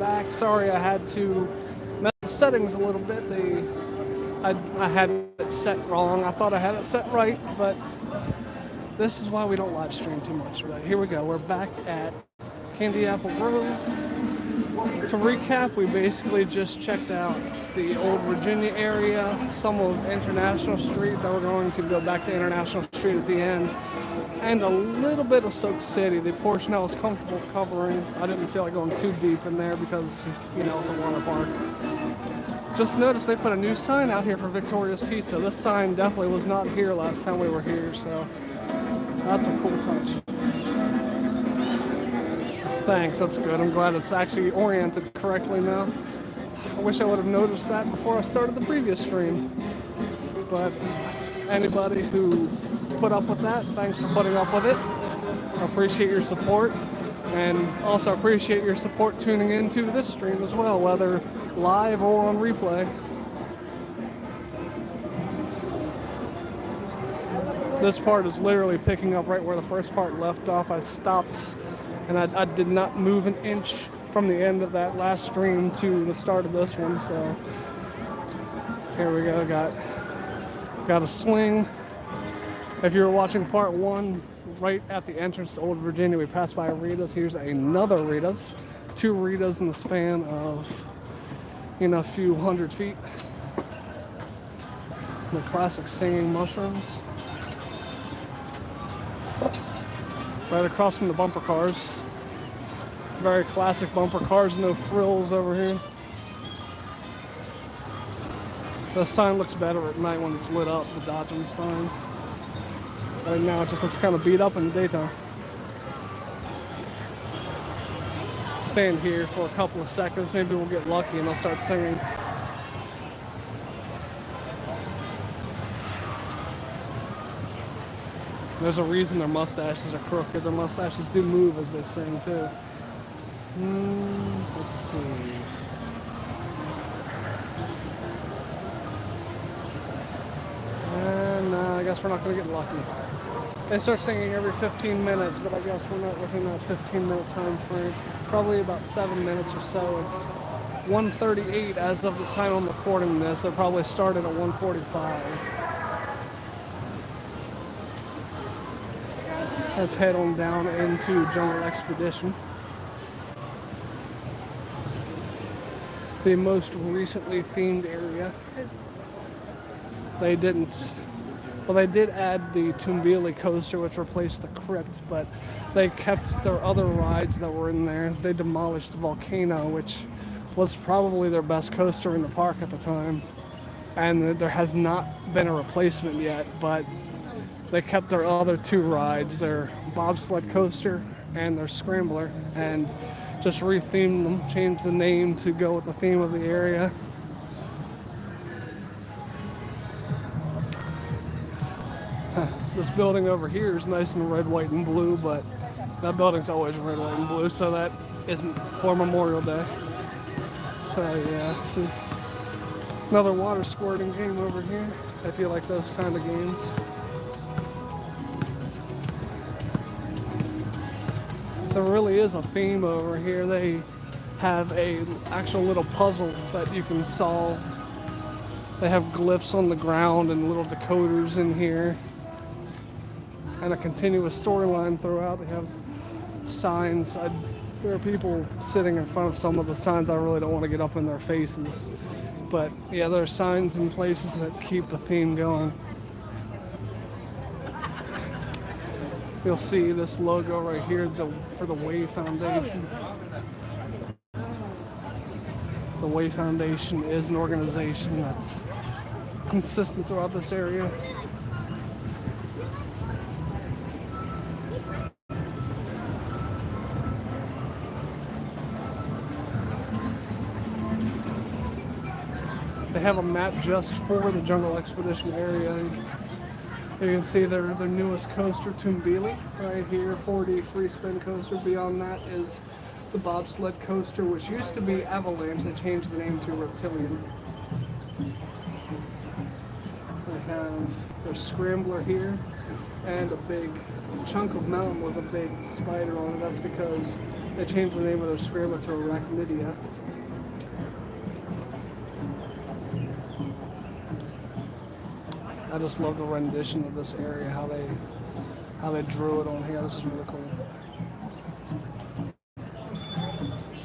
back. Sorry I had to mess the settings a little bit. I had it set wrong. I thought I had it set right, but this is why we don't live stream too much. But here we go. We're back at Candy Apple Grove. To recap, we basically just checked out the old Virginia area, some of International Street, that we're going to go back to International Street at the end, and a little bit of Soak City, the portion I was comfortable covering. I didn't feel like going too deep in there because, you know, it's a water park. Just noticed they put a new sign out here for Victoria's Pizza. This sign definitely was not here last time we were here, so that's a cool touch. Thanks, that's good. I'm glad it's actually oriented correctly now. I wish I would have noticed that before I started the previous stream. But anybody who put up with that, thanks for putting up with it. I appreciate your support, and also appreciate your support tuning into this stream as well, whether live or on replay. This part is literally picking up right where the first part left off. I stopped and I did not move an inch from the end of that last stream to the start of this one, so here we go. Got a swing. If you were watching part one, right at the entrance to Old Virginia, we passed by a Rita's. Here's another Rita's. 2 Rita's in the span of, you know, a few hundred feet. The classic singing mushrooms. Right across from the bumper cars. Very classic bumper cars, no frills over here. The sign looks better at night when it's lit up, the Dodgem sign. Right now it just looks kind of beat up in the daytime. Stand here for a couple of seconds, maybe we'll get lucky and I'll start singing. There's a reason their mustaches are crooked. Their mustaches do move as they sing too. Let's see. And I guess we're not going to get lucky. They start singing every 15 minutes, but I guess we're not within that 15-minute time frame. Probably about 7 minutes or so. It's 1:38 as of the time I'm recording this. They probably started at 1:45. Let's head on down into Jungle X-Pedition. The most recently themed area. They did add the Toonbeely coaster, which replaced the crypt, but they kept their other rides that were in there. They demolished the Volcano, which was probably their best coaster in the park at the time. And there has not been a replacement yet, but they kept their other 2 rides, their bobsled coaster and their scrambler, and just rethemed them, changed the name to go with the theme of the area. This building over here is nice and red, white, and blue, but that building's always red, white, and blue, so that isn't for Memorial Day. So yeah, see, another water squirting game over here, if you like those kind of games. There really is a theme over here. They have a actual little puzzle that you can solve. They have glyphs on the ground and little decoders in here. And a continuous storyline throughout. They have signs. There are people sitting in front of some of the signs. I really don't want to get up in their faces. But yeah, there are signs in places that keep the theme going. You'll see this logo right here for the Way Foundation. The Way Foundation is an organization that's consistent throughout this area. They have a map just for the Jungle X-Pedition area. You can see their newest coaster, Toonbeely, right here, 4D free spin coaster. Beyond that is the bobsled coaster, which used to be Avalanche. They changed the name to Reptilian. They have their scrambler here and a big chunk of mountain with a big spider on it. That's because They changed the name of their scrambler to Arachnidia. I just love the rendition of this area, how they drew it on here. This is really cool.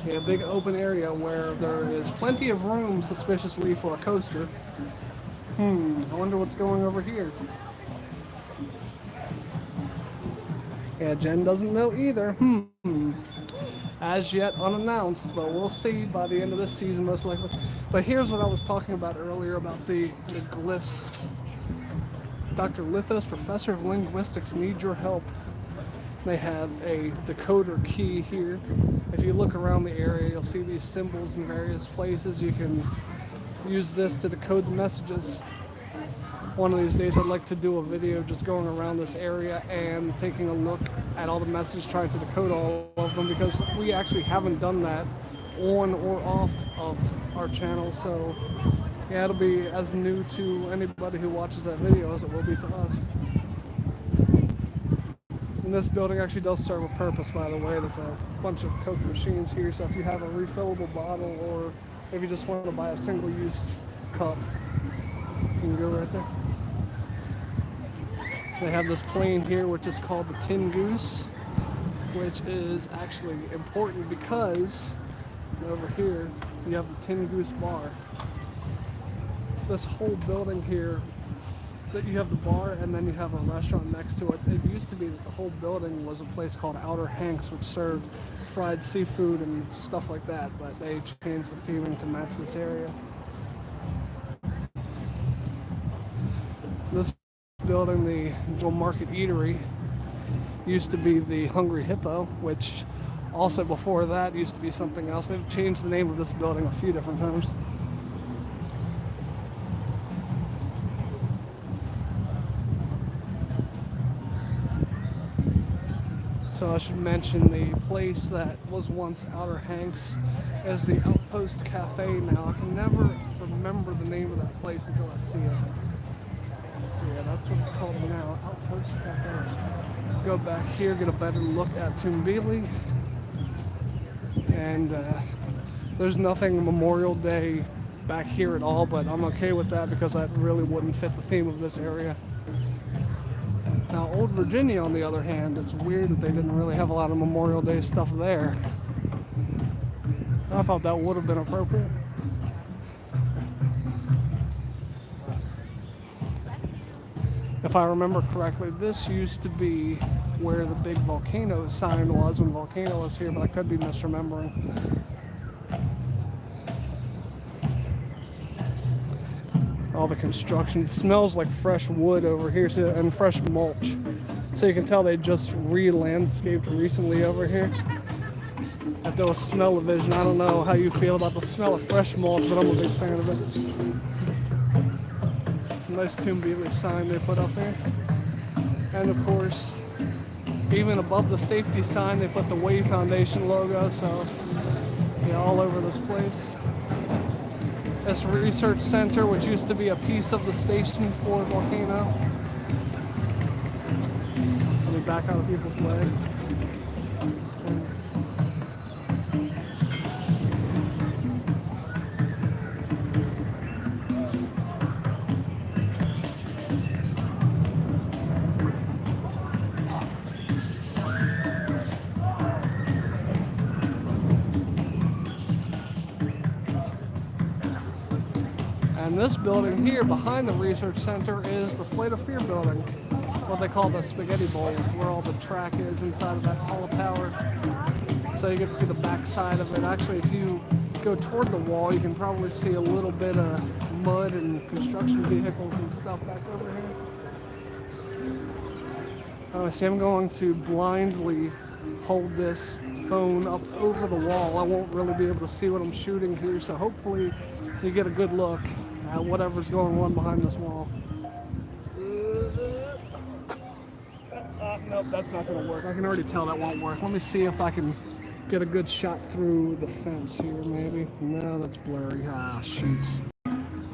Yeah, a big open area where there is plenty of room, suspiciously, for a coaster. I wonder what's going over here. Yeah, Jen doesn't know either. As yet unannounced, but we'll see by the end of this season, most likely. But here's what I was talking about earlier about the glyphs. Dr. Lithos, Professor of Linguistics, need your help. They have a decoder key here. If you look around the area, you'll see these symbols in various places. You can use this to decode the messages. One of these days I'd like to do a video just going around this area and taking a look at all the messages, trying to decode all of them, because we actually haven't done that on or off of our channel. So yeah, it'll be as new to anybody who watches that video as it will be to us. And this building actually does serve a purpose, by the way. There's a bunch of Coke machines here, so if you have a refillable bottle or if you just want to buy a single-use cup, you can go right there. They have this plane here which is called the Tin Goose, which is actually important because over here you have the Tin Goose bar. This whole building here, that you have the bar and then you have a restaurant next to it. It used to be that the whole building was a place called Outer Hanks, which served fried seafood and stuff like that, but they changed the theming to match this area. This building, the Jewel Market Eatery, used to be the Hungry Hippo, which also before that used to be something else. They've changed the name of this building a few different times. So I should mention the place that was once Outer Hanks is the Outpost Cafe now. I can never remember the name of that place until I see it. Yeah, that's what it's called now, Outpost Cafe. Go back here, get a better look at Toonbeely. And there's nothing Memorial Day back here at all, but I'm okay with that because that really wouldn't fit the theme of this area. Now, Old Virginia, on the other hand, it's weird that they didn't really have a lot of Memorial Day stuff there. I thought that would have been appropriate. If I remember correctly, this used to be where the big volcano sign was when Volcano was here, but I could be misremembering. All the construction. It smells like fresh wood over here, and fresh mulch. So you can tell they just re-landscaped recently over here. If there was smell-o-vision, I don't know how you feel about the smell of fresh mulch, but I'm a big fan of it. Nice Toonbeely sign they put up there. And of course, even above the safety sign, they put the Wave Foundation logo, so yeah, all over this place. This research center, which used to be a piece of the station for Volcano. Let me back out of people's way. And this building here behind the research center is the Flight of Fear building, what they call the Spaghetti Bowl, where all the track is inside of that tall tower. So you get to see the back side of it. Actually, if you go toward the wall, you can probably see a little bit of mud and construction vehicles and stuff back over here. See, I'm going to blindly hold this phone up over the wall. I won't really be able to see what I'm shooting here, so hopefully you get a good look at whatever's going on behind this wall. Nope, that's not going to work. I can already tell that won't work. Let me see if I can get a good shot through the fence here, maybe. No, that's blurry. Ah, shoot.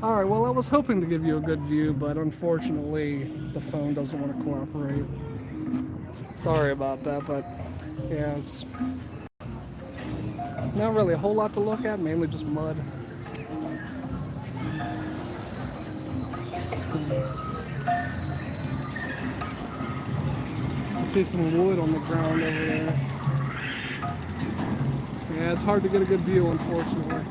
Alright, well, I was hoping to give you a good view, but unfortunately, the phone doesn't want to cooperate. Sorry about that, but yeah, Not really a whole lot to look at, mainly just mud. I see some wood on the ground over there. Yeah, it's hard to get a good view, unfortunately.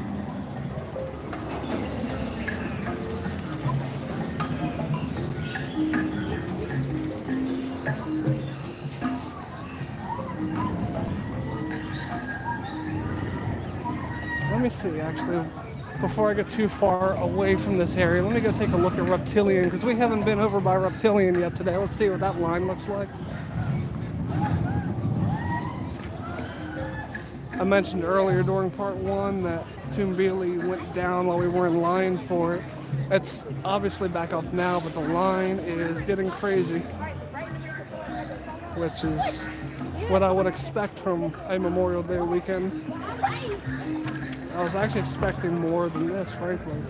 Let me see, actually, before I get too far away from this area, let me go take a look at Reptilian, because we haven't been over by Reptilian yet today. Let's see what that line looks like. I mentioned earlier during part one that Toonbeely went down while we were in line for it. It's obviously back up now, but the line is getting crazy, which is what I would expect from a Memorial Day weekend. I was actually expecting more than this, frankly.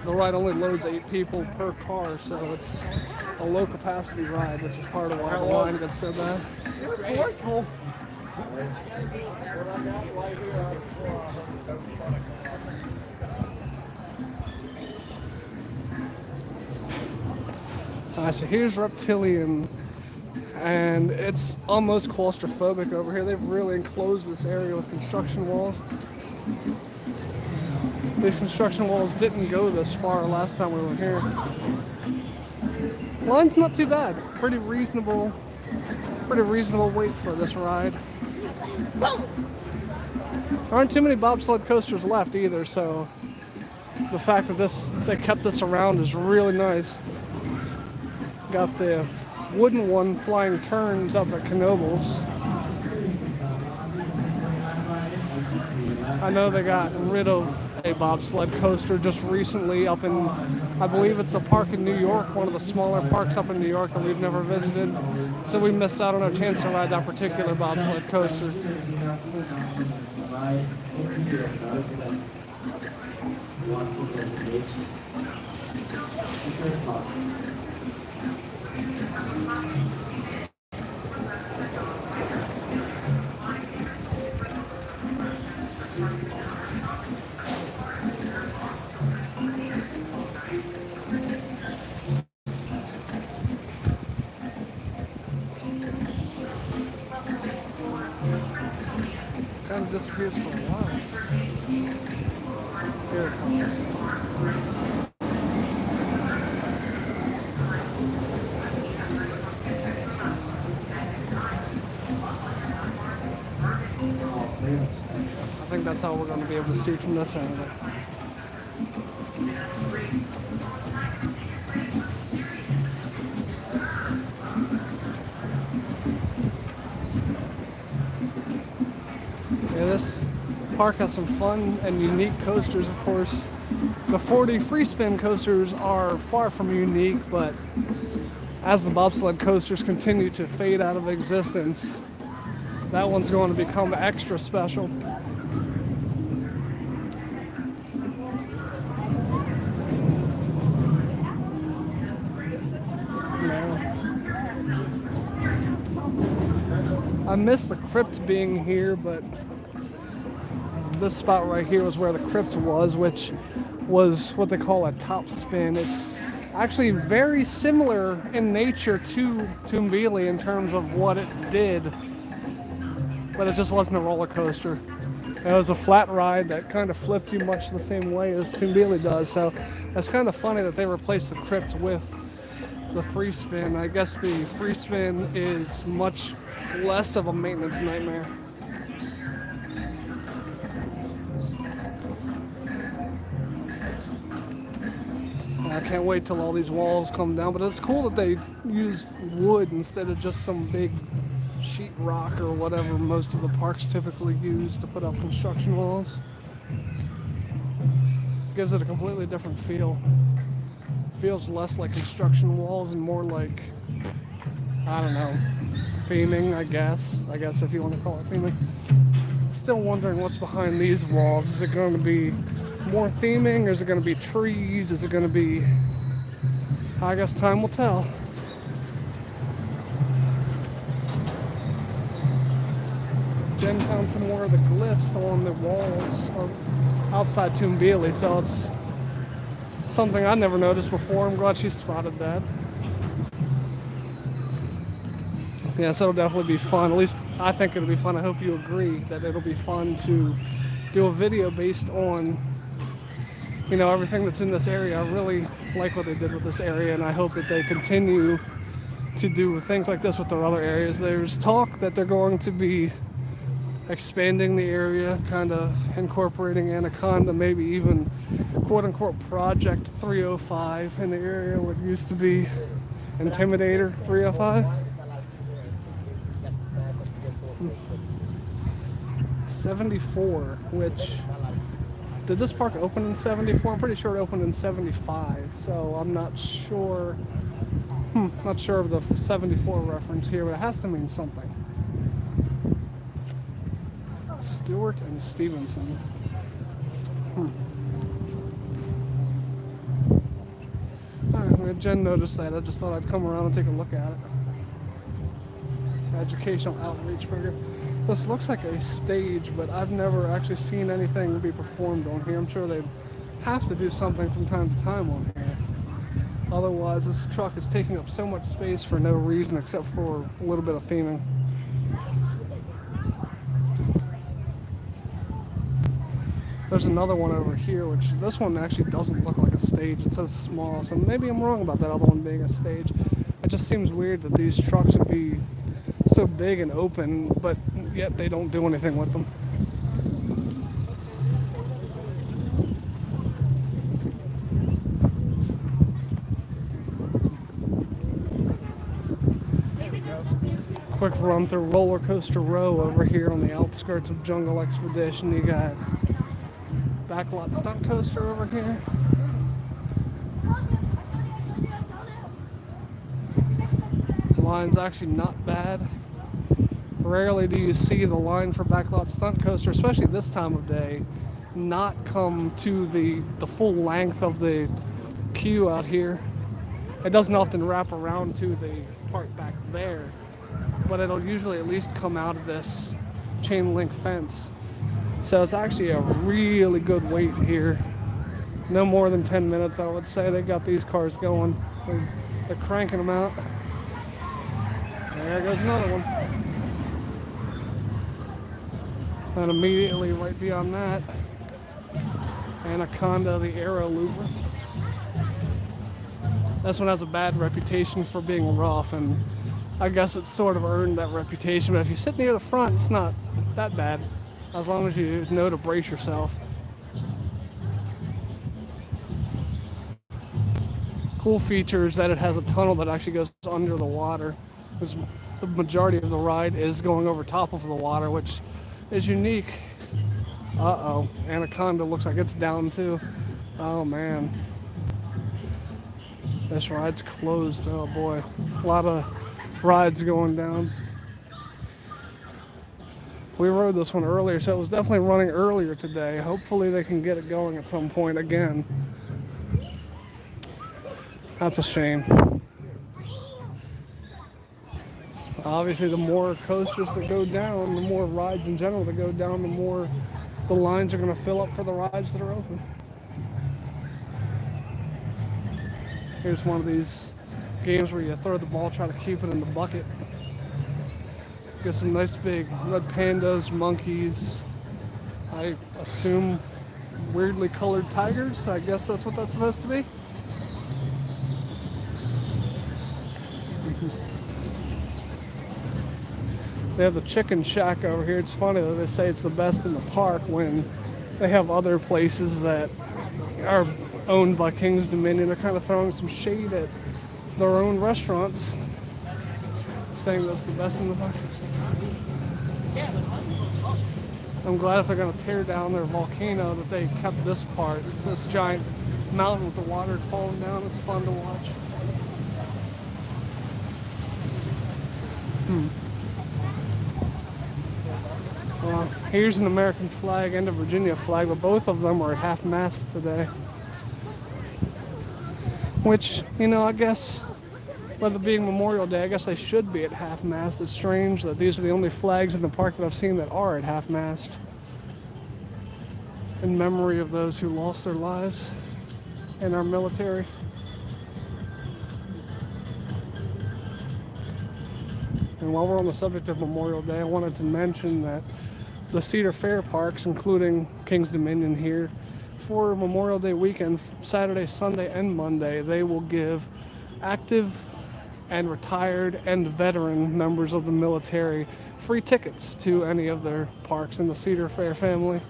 The ride only loads 8 people per car, so it's a low capacity ride, which is part of why the line gets so bad. It was forceful. So here's Reptilian, and it's almost claustrophobic over here. They've really enclosed this area with construction walls. These construction walls didn't go this far last time we were here. Line's not too bad. Pretty reasonable wait for this ride. There aren't too many bobsled coasters left either, so the fact that they kept this around is really nice. Got the wooden one flying turns up at Knoebels. I know they got rid of a bobsled coaster just recently up in, I believe it's a park in New York, one of the smaller parks up in New York that we've never visited. So we missed out on our chance to ride that particular bobsled coaster. Kind of disappears for a while. Here it comes. I think that's all we're going to be able to see from this end of it. Yeah, this park has some fun and unique coasters, of course. The 40 free spin coasters are far from unique, but as the bobsled coasters continue to fade out of existence, that one's going to become extra special. I miss the crypt being here, but this spot right here was where the crypt was, which was what they call a top spin. It's actually very similar in nature to Toonbeely in terms of what it did, but it just wasn't a roller coaster. It was a flat ride that kind of flipped you much the same way as Toonbeely does, so it's kind of funny that they replaced the crypt with the free spin. I guess the free spin is much less of a maintenance nightmare. I can't wait till all these walls come down, but it's cool that they use wood instead of just some big sheet rock or whatever most of the parks typically use to put up construction walls. Gives it a completely different feel. Feels less like construction walls and more like, I don't know, theming, I guess if you want to call it theming. Still wondering what's behind these walls. Is it going to be more theming, or is it going to be trees? Is it going to be, I guess time will tell. Jen found some more of the glyphs on the walls outside Toombeely, so it's something I never noticed before. I'm glad she spotted that. Yeah, so it'll definitely be fun. At least I think it'll be fun. I hope you agree that it'll be fun to do a video based on, you know, everything that's in this area. I really like what they did with this area, and I hope that they continue to do things like this with their other areas. There's talk that they're going to be expanding the area, kind of incorporating Anaconda, maybe even quote-unquote Project 305 in the area, what used to be Intimidator 305. 74, which, did this park open in 74? I'm pretty sure it opened in 75, so I'm not sure. Not sure of the 74 reference here, but it has to mean something. Stewart and Stevenson. Alright, Jen noticed that. I just thought I'd come around and take a look at it. Educational outreach program. This looks like a stage, but I've never actually seen anything be performed on here. I'm sure they have to do something from time to time on here. Otherwise, this truck is taking up so much space for no reason except for a little bit of theming. There's another one over here, which this one actually doesn't look like a stage. It's so small, so maybe I'm wrong about that other one being a stage. It just seems weird that these trucks would be so big and open, but yet they don't do anything with them. Quick run through Roller Coaster Row over here on the outskirts of Jungle X-Pedition. You got Backlot Stunt Coaster over here. The line's actually not bad. Rarely do you see the line for Backlot Stunt Coaster, especially this time of day, not come to the full length of the queue out here. It doesn't often wrap around to the part back there, but it'll usually at least come out of this chain link fence. So it's actually a really good wait here. No more than 10 minutes, I would say. They got these cars going. They're cranking them out. There goes another one. And immediately right beyond that, Anaconda, the Aero Looper. This one has a bad reputation for being rough, and I guess it's sort of earned that reputation. But if you sit near the front, it's not that bad, as long as you know to brace yourself. Cool feature is that it has a tunnel that actually goes under the water. Because the majority of the ride is going over top of the water, which is unique. Uh-oh, Anaconda looks like it's down too. Oh man. This ride's closed, oh boy. A lot of rides going down. We rode this one earlier, so it was definitely running earlier today. Hopefully they can get it going at some point again. That's a shame. Obviously, the more coasters that go down, the more rides in general that go down, the more the lines are going to fill up for the rides that are open. Here's one of these games where you throw the ball, try to keep it in the bucket. Get some nice big red pandas, monkeys, I assume weirdly colored tigers. I guess that's what that's supposed to be. They have the Chicken Shack over here. It's funny that they say it's the best in the park when they have other places that are owned by King's Dominion. They're kind of throwing some shade at their own restaurants, saying that's the best in the park. I'm glad if they're going to tear down their volcano that they kept this part, this giant mountain with the water falling down. It's fun to watch. Well, here's an American flag and a Virginia flag, but both of them are at half-mast today. Which, you know, I guess With it being Memorial Day, I guess they should be at half-mast. It's strange that these are the only flags in the park that I've seen that are at half-mast, in memory of those who lost their lives in our military. And while we're on the subject of Memorial Day, I wanted to mention that the Cedar Fair parks, including King's Dominion here, for Memorial Day weekend, Saturday, Sunday, and Monday, they will give active and retired and veteran members of the military free tickets to any of their parks in the Cedar Fair family.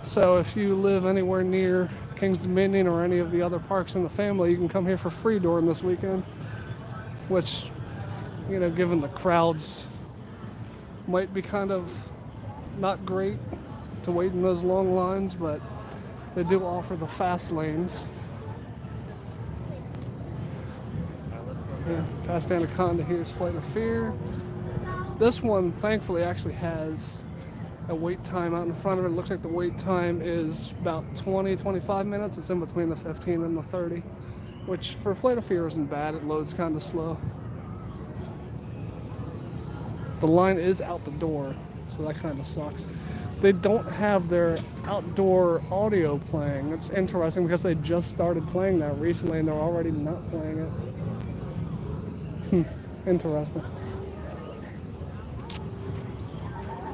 So if you live anywhere near King's Dominion or any of the other parks in the family, you can come here for free during this weekend, which, you know, given the crowds, might be kind of not great to wait in those long lines, but they do offer the fast lanes. Yeah, past Anaconda, here's Flight of Fear. This one, thankfully, actually has a wait time out in front of it. It looks like the wait time is about 20-25 minutes. It's in between the 15 and the 30, which for Flight of Fear isn't bad. It loads kind of slow. The line is out the door, so that kind of sucks. They don't have their outdoor audio playing. It's interesting because they just started playing that recently and they're already not playing it. Interesting.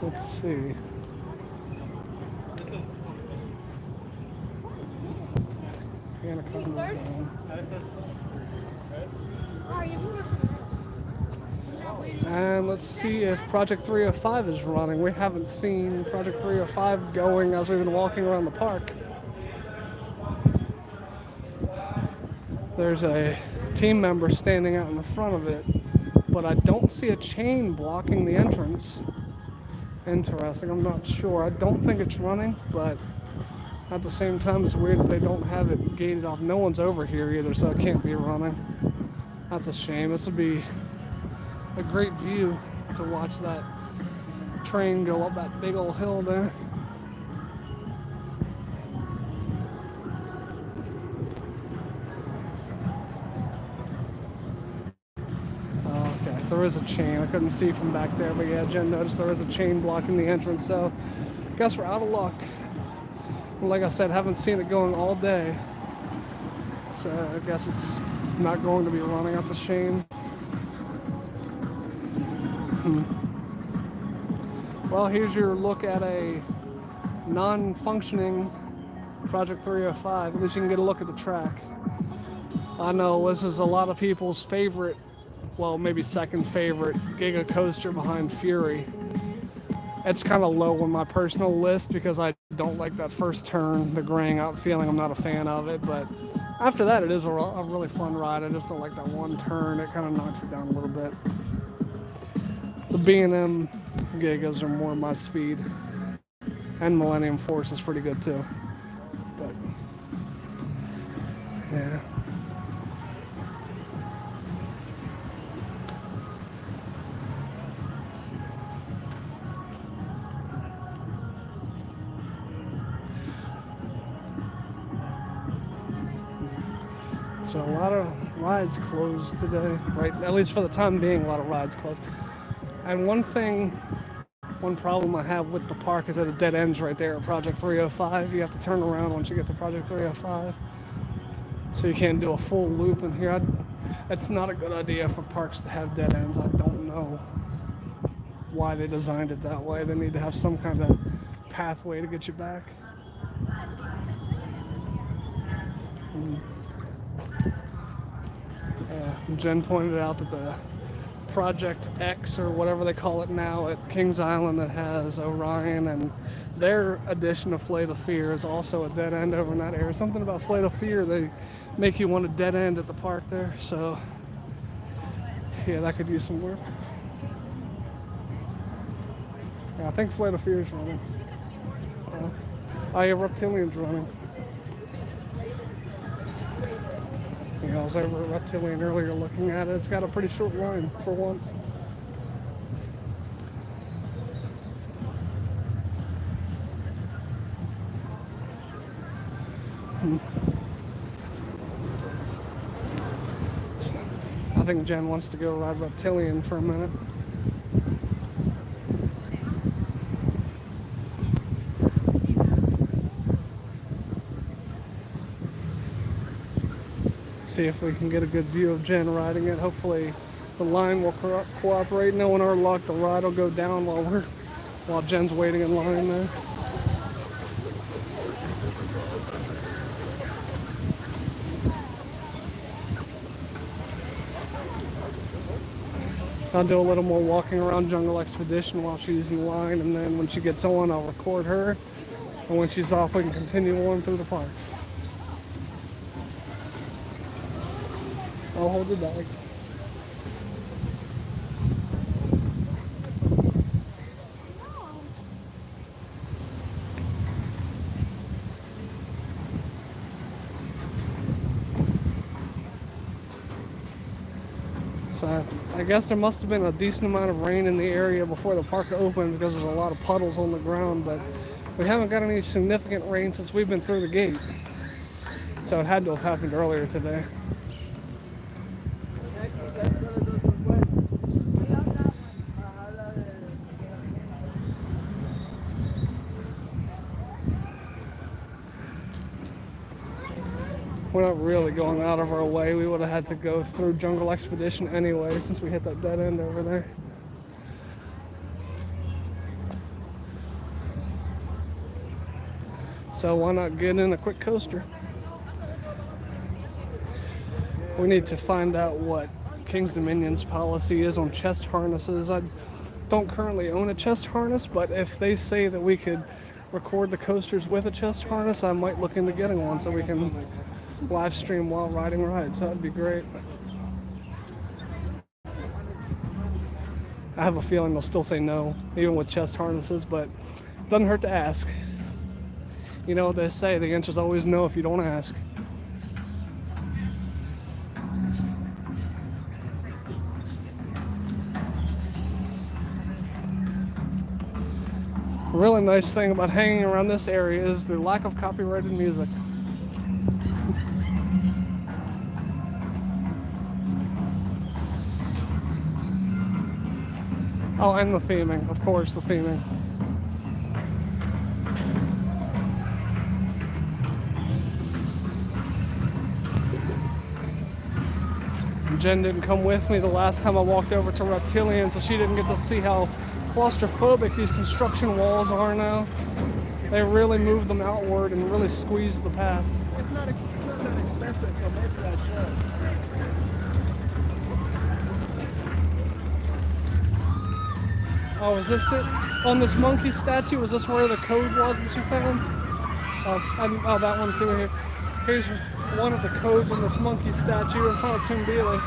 Let's see. Anaconda's gone. And let's see if Project 305 is running. We haven't seen Project 305 going as we've been walking around the park. There's a team member standing out in the front of it, but I don't see a chain blocking the entrance. Interesting, I'm not sure. I don't think it's running, but at the same time, it's weird that they don't have it gated off. No one's over here either, so it can't be running. That's a shame. This would be a great view to watch that train go up that big old hill there. Okay, there is a chain. I couldn't see from back there, but yeah, Jen noticed there is a chain blocking the entrance, so I guess we're out of luck. Like I said, haven't seen it going all day, so I guess it's not going to be running. That's a shame. Well, here's your look at a non-functioning Project 305. At least you can get a look at the track. I know this is a lot of people's favorite, well, maybe second favorite Giga coaster behind Fury. It's kind of low on my personal list because I don't like that first turn, the graying out feeling. I'm not a fan of it, but after that it is a really fun ride. I just don't like that one turn. It kind of knocks it down a little bit. The B&M Gigas are more my speed, and Millennium Force is pretty good too, but yeah. So a lot of rides closed today, right? At least for the time being, a lot of rides closed. And one problem I have with the park is that it dead ends right there at Project 305. You have to turn around once you get to Project 305. So you can't do a full loop in here. It's not a good idea for parks to have dead ends. I don't know why they designed it that way. They need to have some kind of pathway to get you back. Jen pointed out that the Project X, or whatever they call it now, at Kings Island that has Orion, and their edition of Flight of Fear is also a dead end over in that area. Something about Flight of Fear, they make you want a dead end at the park there, so yeah, that could use some work. Yeah, I think Flight of Fear is running. Oh yeah, Reptilian's running. You know, I was over at Reptilian earlier looking at it. It's got a pretty short line for once. I think Jen wants to go ride Reptilian for a minute. See if we can get a good view of Jen riding it. Hopefully the line will cooperate. No one ever locked, the ride will go down while Jen's waiting in line there. I'll do a little more walking around Jungle X-Pedition while she's in line, and then when she gets on, I'll record her. And when she's off, we can continue on through the park. I'll hold your bag. So I guess there must have been a decent amount of rain in the area before the park opened, because there's a lot of puddles on the ground, but we haven't got any significant rain since we've been through the gate. So it had to have happened earlier today. We're not really going out of our way. We would have had to go through Jungle X-Pedition anyway, since we hit that dead end over there. So why not get in a quick coaster? We need to find out what King's Dominion's policy is on chest harnesses. I don't currently own a chest harness, but if they say that we could record the coasters with a chest harness, I might look into getting one so we can live stream while riding rides. That would be great. I have a feeling they'll still say no, even with chest harnesses, but it doesn't hurt to ask. You know what they say, the answer's always no if you don't ask. A really nice thing about hanging around this area is the lack of copyrighted music. Oh, and the theming, of course, the theming. Jen didn't come with me the last time I walked over to Reptilian, so she didn't get to see how claustrophobic these construction walls are now. They really moved them outward and really squeezed the path. It's not that expensive, so maybe I should. Oh, is this it? On this monkey statue, was this where the code was that you found? Oh, that one too here. Here's one of the codes on this monkey statue in front of Tumbili.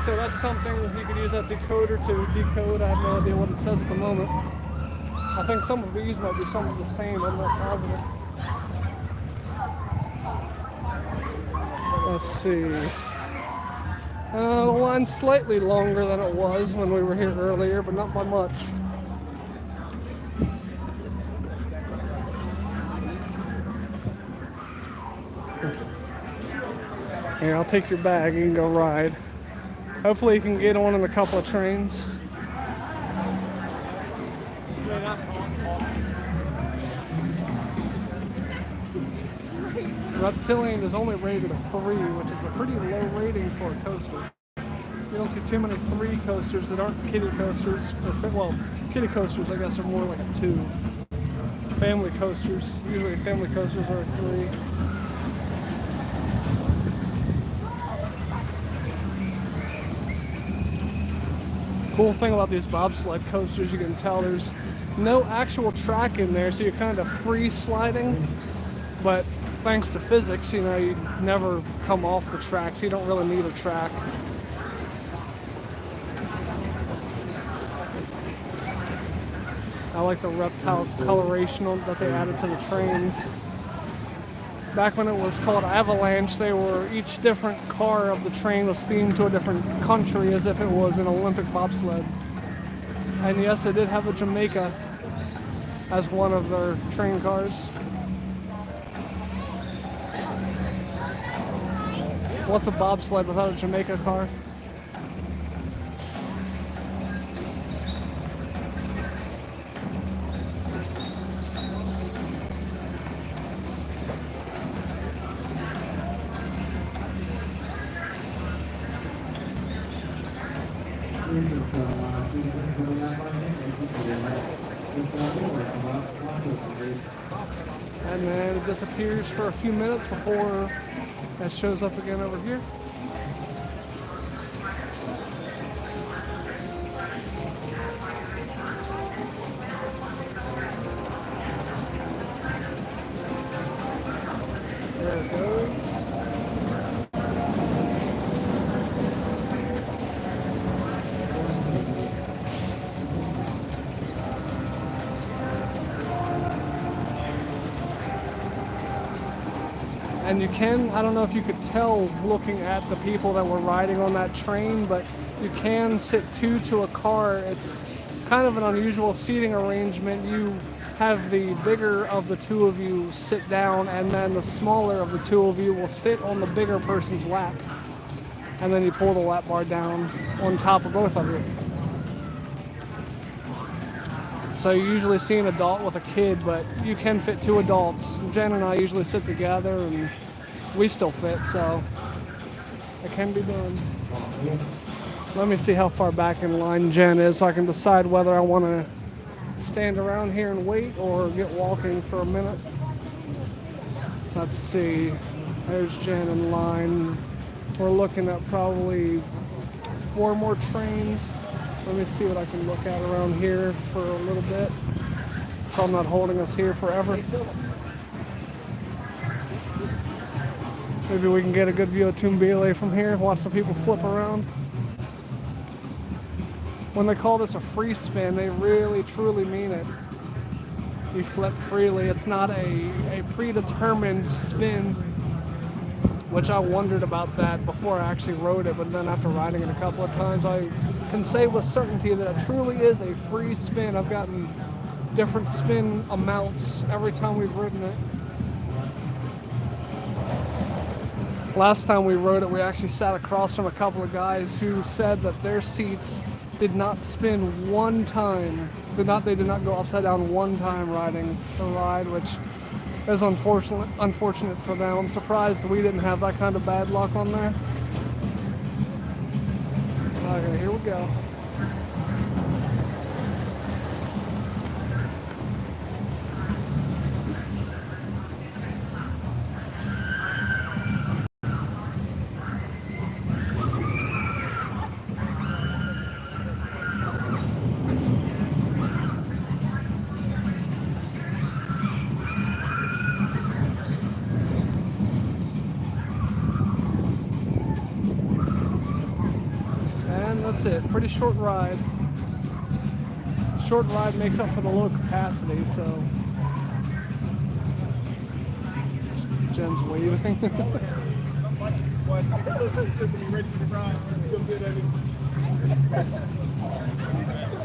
So that's something you could use that decoder to decode. I have no idea what it says at the moment. I think some of these might be some of the same, I'm not positive. Let's see. The line's slightly longer than it was when we were here earlier, but not by much. Here, I'll take your bag, you can go ride. Hopefully you can get on in a couple of trains. Reptilian is only rated a 3, which is a pretty low rating for a coaster. You don't see too many 3 coasters that aren't kiddie coasters. Well, kiddie coasters I guess are more like a 2. Family coasters, usually family coasters are a 3. Cool thing about these bobsled coasters, you can tell there's no actual track in there, so you're kind of free sliding, but thanks to physics, you know, you never come off the track, so you don't really need a track. I like the reptile coloration that they added to the trains. Back when it was called Avalanche, they were, each different car of the train was themed to a different country as if it was an Olympic bobsled. And yes, they did have a Jamaica as one of their train cars. What's a bobsled without a Jamaica car? And then it disappears for a few minutes before it shows up again over here. There it goes. And you can, I don't know if you could tell looking at the people that were riding on that train, but you can sit two to a car. It's kind of an unusual seating arrangement. You have the bigger of the two of you sit down, and then the smaller of the two of you will sit on the bigger person's lap. And then you pull the lap bar down on top of both of you. So you usually see an adult with a kid, but you can fit two adults. Jen and I usually sit together, and we still fit, so it can be done. Let me see how far back in line Jen is so I can decide whether I want to stand around here and wait or get walking for a minute. Let's see. There's Jen in line. We're looking at probably 4 more trains. Let me see what I can look at around here for a little bit, so I'm not holding us here forever. Maybe we can get a good view of Tumbile from here, watch the people flip around. When they call this a free spin, they really truly mean it. You flip freely. It's not a predetermined spin, which I wondered about that before I actually rode it, but then after riding it a couple of times, I can say with certainty that it truly is a free spin. I've gotten different spin amounts every time we've ridden it. Last time we rode it, we actually sat across from a couple of guys who said that their seats did not spin one time. They did not go upside down one time riding the ride, which is unfortunate for them. I'm surprised we didn't have that kind of bad luck on there. Okay, here we go. That's it. Pretty short ride. Short ride makes up for the low capacity, so Jen's waving.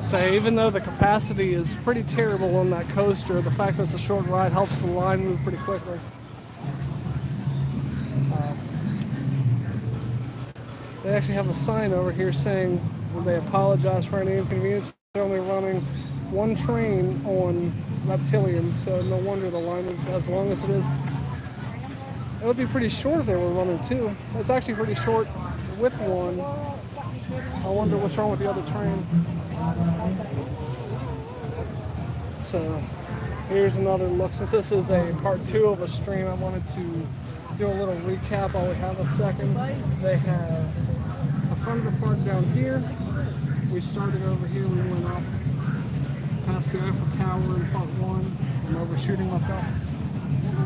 So even though the capacity is pretty terrible on that coaster, the fact that it's a short ride helps the line move pretty quickly. They actually have a sign over here saying they apologize for any inconvenience. They're only running one train on Reptilian, so no wonder the line is as long as it is. It would be pretty short if they were running two. It's actually pretty short with one. I wonder what's wrong with the other train. So here's another look. Since this is a part 2 of a stream, I wanted to do a little recap while we have a second. They have a front of the park down here. We started over here, we went up past the Eiffel Tower in part 1. I'm overshooting myself.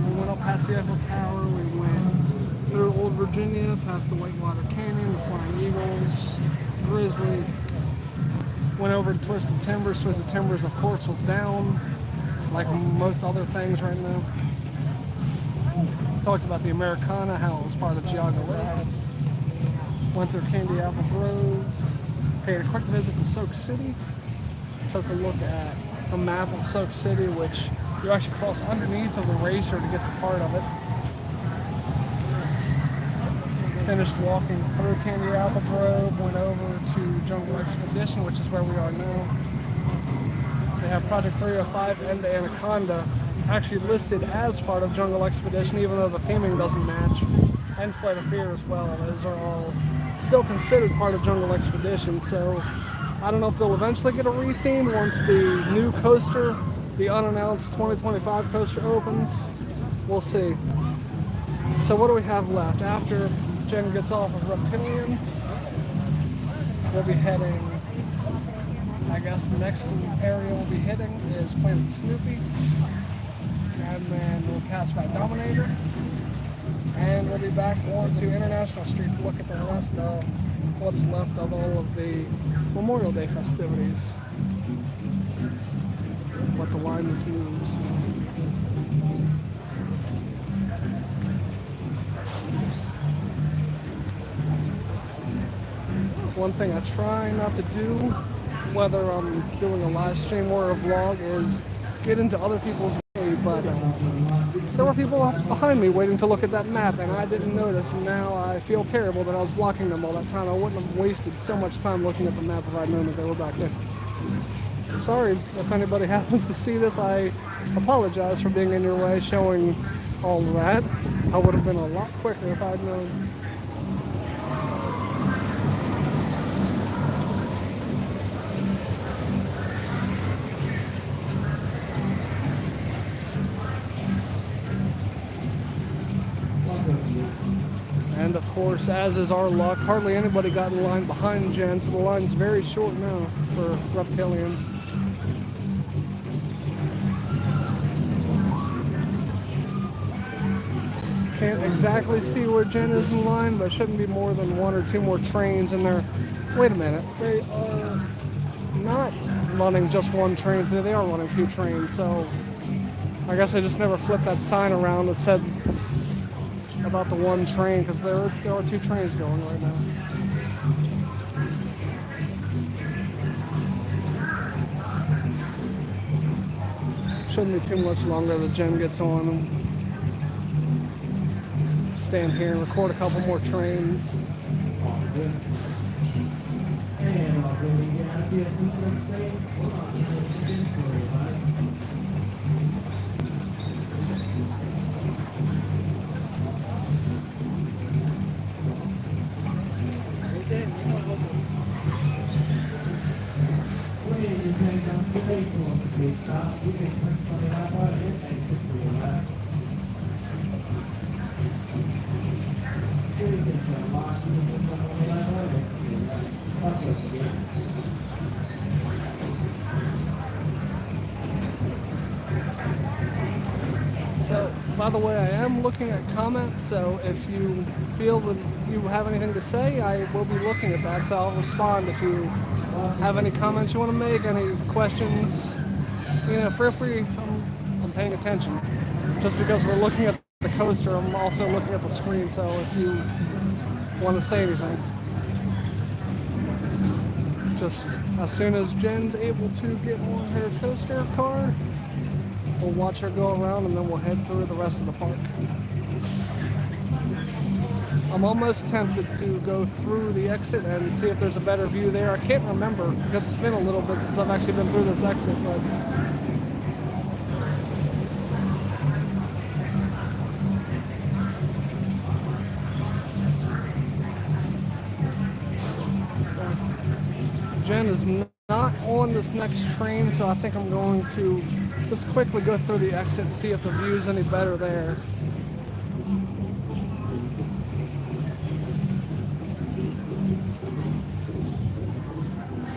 We went up past the Eiffel Tower, we went through Old Virginia, past the Whitewater Canyon, the Flying Eagles, Grizzly. Went over to Twisted Timbers. Twisted Timbers, of course, was down, like most other things right now. Talked about the Americana, how it was part of Jungle X. Went through Candy Apple Grove. Paid a quick visit to Soak City. Took a look at a map of Soak City, which you actually cross underneath of the racer to get to part of it. Finished walking through Candy Apple Grove, went over to Jungle X-Pedition, which is where we are now. They have Project 305 and the Anaconda actually listed as part of Jungle X-Pedition, even though the theming doesn't match, and Flight of Fear as well. Those are all still considered part of Jungle X-Pedition, so I don't know if they'll eventually get a retheme once the new coaster, the unannounced 2025 coaster opens. We'll see. So what do we have left? After Jen gets off of Reptilian, we'll be heading, I guess the next area we'll be hitting is Planet Snoopy. And then we'll pass by Dominator. And we'll be back on to International Street to look at the rest of what's left of all of the Memorial Day festivities. What the lines means. One thing I try not to do, whether I'm doing a live stream or a vlog, is get into other people's way, but there were people behind me waiting to look at that map and I didn't notice, and now I feel terrible that I was blocking them all that time. I wouldn't have wasted so much time looking at the map if I'd known that they were back there. Sorry if anybody happens to see this. I apologize for being in your way showing all of that. I would have been a lot quicker if I'd known. And of course, as is our luck, hardly anybody got in line behind Jen, so the line's very short now for Reptilian. Can't exactly see where Jen is in line, but it shouldn't be more than one or two more trains in there. Wait a minute, they are not running just one train today, they are running two trains, so I guess I just never flipped that sign around that said about the one train, because there are two trains going right now. Shouldn't be too much longer that Jen gets on and stand here and record a couple more trains. So, by the way, I am looking at comments, so if you feel that you have anything to say, I will be looking at that, so I'll respond if you have any comments you want to make, any questions. You know, feel free, I'm paying attention. Just because we're looking at the coaster, I'm also looking at the screen, so if you want to say anything. Just as soon as Jen's able to get on her coaster car, we'll watch her go around and then we'll head through the rest of the park. I'm almost tempted to go through the exit and see if there's a better view there. I can't remember because it's been a little bit since I've actually been through this exit, but Jen is not on this next train, so I think I'm going to just quickly go through the exit and see if the view's any better there.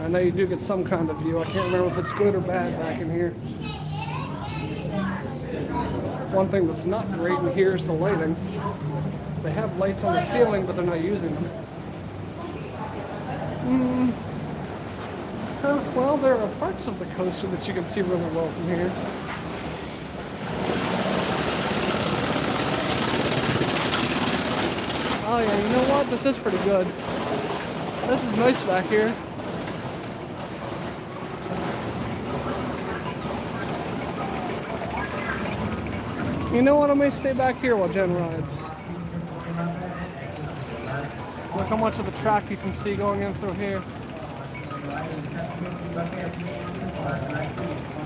I know you do get some kind of view. I can't remember if it's good or bad back in here. One thing that's not great in here is the lighting. They have lights on the ceiling, but they're not using them. Well, there are parts of the coaster that you can see really well from here. Oh yeah, you know what? This is pretty good. This is nice back here. You know what? I may stay back here while Jen rides. Look how much of the track you can see going in through here.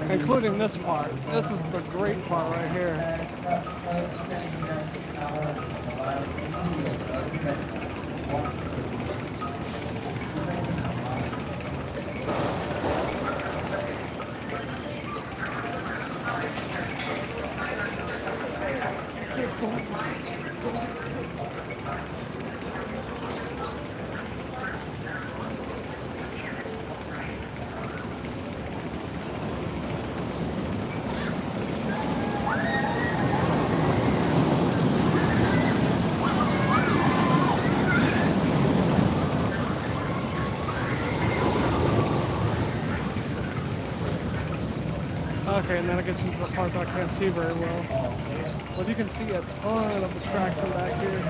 Including this part. This is the great part right here. Okay, and then it gets into the part that I can't see very well. But you can see a ton of the track from back here.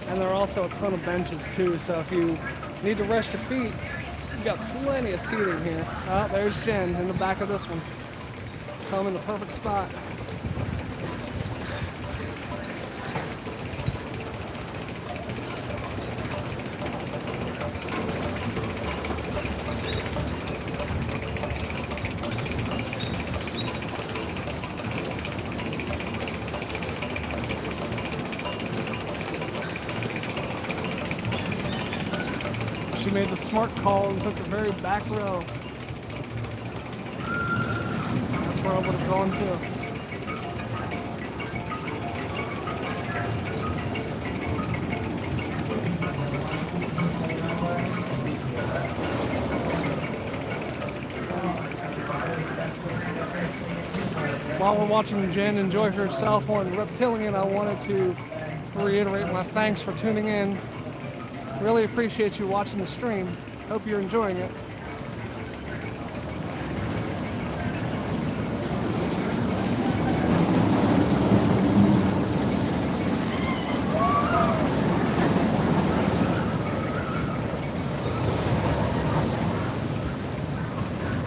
And there are also a ton of benches too, so if you need to rest your feet, you've got plenty of seating here. Oh, there's Jen in the back of this one. So I'm in the perfect spot. She made the smart call and took the very back row. That's where I would have gone to. While we're watching Jen enjoy herself on Reptilian, I wanted to reiterate my thanks for tuning in. Really appreciate you watching the stream. Hope you're enjoying it.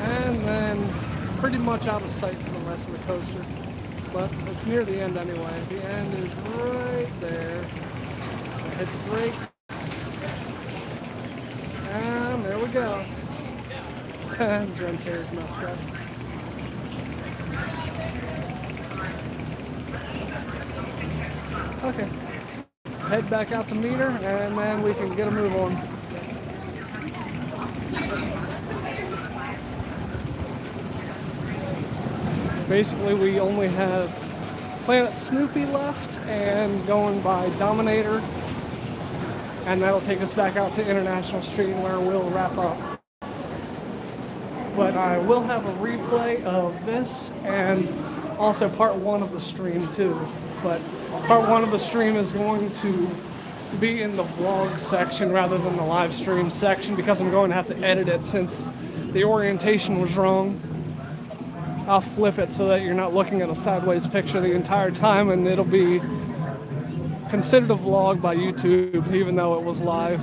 And then pretty much out of sight for the rest of the coaster. But it's near the end anyway. The end is right there. I hit the brake. And there we go. Jen's hair is messed up. Okay. Head back out to meter and then we can get a move on. Basically, we only have Planet Snoopy left and going by Dominator. And that'll take us back out to International Street where we'll wrap up. But I will have a replay of this and also part one of the stream too. But part one of the stream is going to be in the vlog section rather than the live stream section because I'm going to have to edit it since the orientation was wrong. I'll flip it so that you're not looking at a sideways picture the entire time and it'll be considered a vlog by YouTube, even though it was live.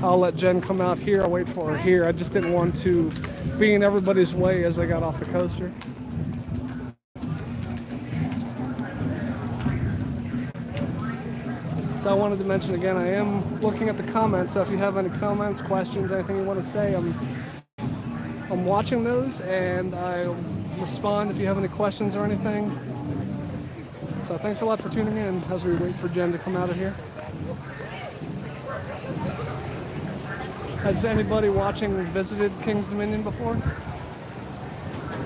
I'll let Jen come out here. I'll wait for her here. I just didn't want to be in everybody's way as they got off the coaster. So I wanted to mention again, I am looking at the comments, so if you have any comments, questions, anything you want to say, I'm watching those and I'll respond if you have any questions or anything. So thanks a lot for tuning in as we wait for Jen to come out of here. Has anybody watching visited King's Dominion before?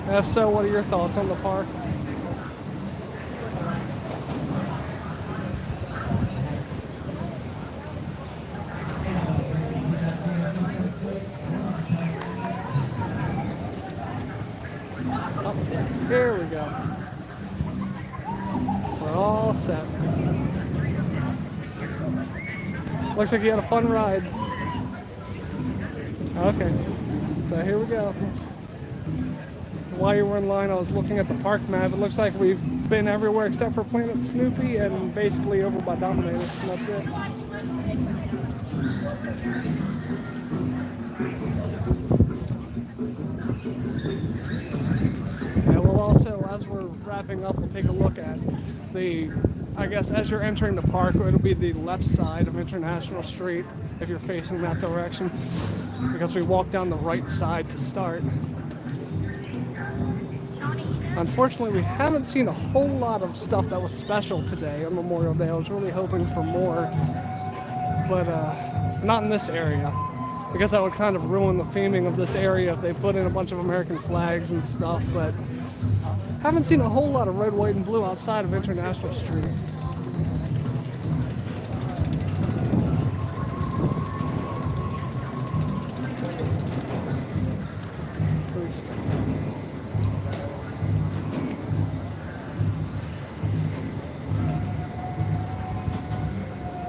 If so, what are your thoughts on the park? Here we go. We're all set. Looks like you had a fun ride. Okay, so here we go. While you were in line, I was looking at the park map. It looks like we've been everywhere except for Planet Snoopy and basically over by Dominator, and that's it. Also, as we're wrapping up, we'll take a look at I guess as you're entering the park, it'll be the left side of International Street if you're facing that direction, because we walk down the right side to start. Unfortunately, we haven't seen a whole lot of stuff that was special today on Memorial Day. I was really hoping for more, but not in this area. because that would kind of ruin the theming of this area if they put in a bunch of American flags and stuff. But haven't seen a whole lot of red, white, and blue outside of International Street.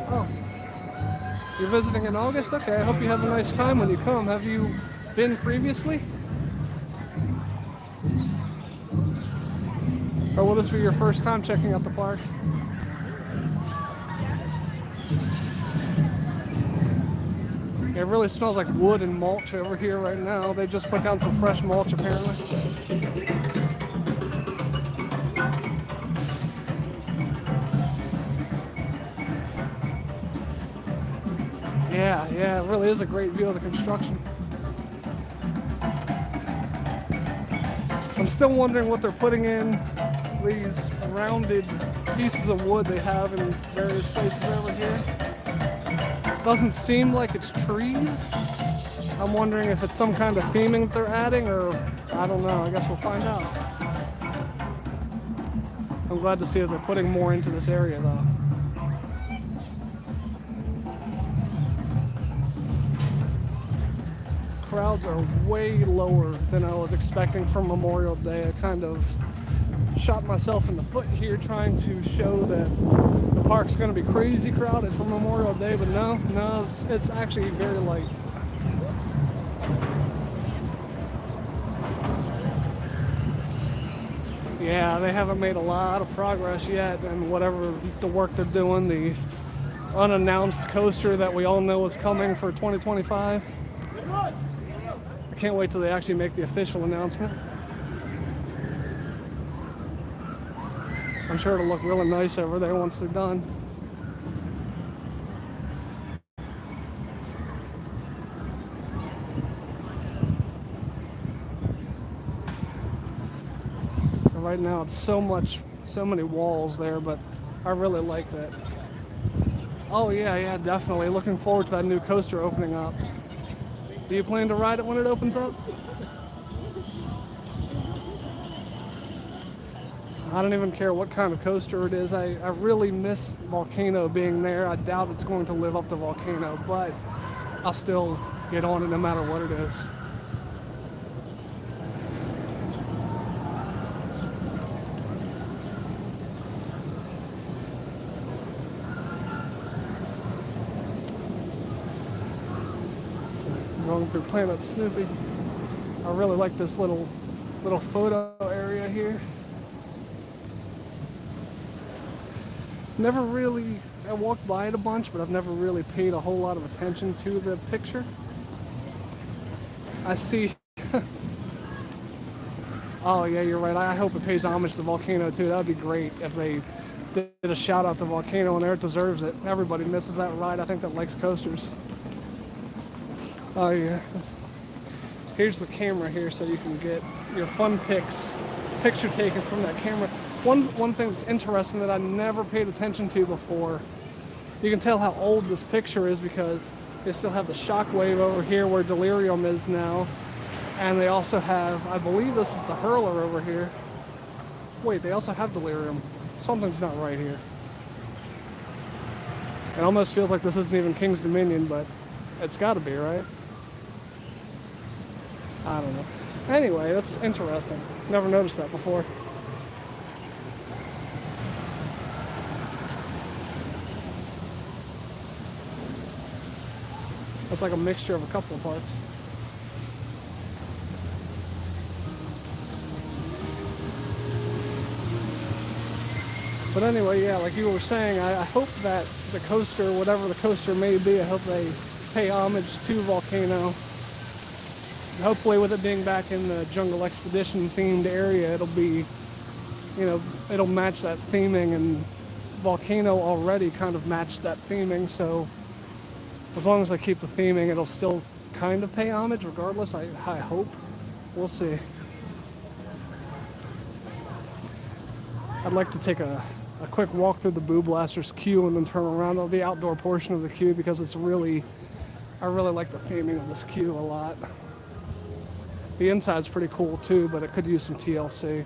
Oh, you're visiting in August? Okay, I hope you have a nice time when you come. Have you been previously? Or will this be your first time checking out the park? It really smells like wood and mulch over here right now. They just put down some fresh mulch apparently. Yeah, it really is a great view of the construction. I'm still wondering what they're putting in these rounded pieces of wood they have in various places over here. Doesn't seem like it's trees. I'm wondering if it's some kind of theming that they're adding, or I don't know. I guess we'll find out. I'm glad to see that they're putting more into this area though. Crowds are way lower than I was expecting for Memorial Day. I kind of shot myself in the foot here trying to show that the park's going to be crazy crowded for Memorial Day, but no, it's actually very light. Yeah, they haven't made a lot of progress yet, and whatever the work they're doing, the unannounced coaster that we all know is coming for 2025. I can't wait till they actually make the official announcement. I'm sure it'll look really nice over there once they're done. Right now it's so many walls there, but I really like that. Oh yeah, definitely. Looking forward to that new coaster opening up. Do you plan to ride it when it opens up? I don't even care what kind of coaster it is. I really miss Volcano being there. I doubt it's going to live up to Volcano, but I'll still get on it no matter what it is. Going through Planet Snoopy. I really like this little photo area here. I walked by it a bunch, but I've never really paid a whole lot of attention to the picture. I see. Oh yeah, you're right. I hope it pays homage to Volcano too. That would be great if they did a shout out to Volcano, and there it deserves it. Everybody misses that ride, I think, that likes coasters. Oh yeah. Here's the camera here so you can get your fun picture taken from that camera. One thing that's interesting that I never paid attention to before, you can tell how old this picture is because they still have the shockwave over here where Delirium is now. And they also have, I believe this is the Hurler over here. Wait, they also have Delirium. Something's not right here. It almost feels like this isn't even King's Dominion, but it's gotta be, right? I don't know. Anyway, that's interesting. Never noticed that before. It's like a mixture of a couple of parks. But anyway, yeah, like you were saying, I hope that the coaster, whatever the coaster may be, I hope they pay homage to Volcano. Hopefully with it being back in the Jungle X-Pedition themed area, it'll be, it'll match that theming, and Volcano already kind of matched that theming, so as long as I keep the theming, it'll still kind of pay homage regardless, I hope. We'll see. I'd like to take a quick walk through the Boo Blasters queue and then turn around on the outdoor portion of the queue because it's really I really like the theming of this queue a lot. The inside's pretty cool too, but it could use some TLC.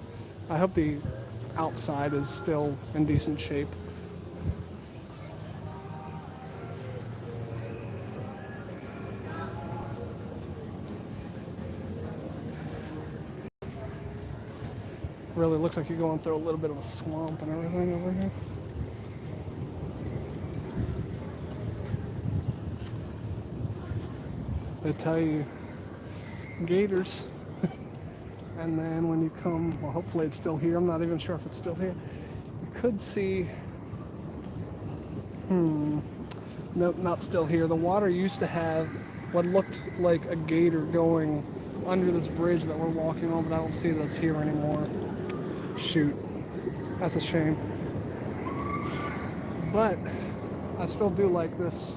I hope the outside is still in decent shape. Really looks like you're going through a little bit of a swamp and everything over here. They tell you gators. And then when you come, well, hopefully it's still here. I'm not even sure if it's still here. You could see, nope, not still here. The water used to have what looked like a gator going under this bridge that we're walking on, but I don't see that it's here anymore. Shoot, that's a shame. But I still do like this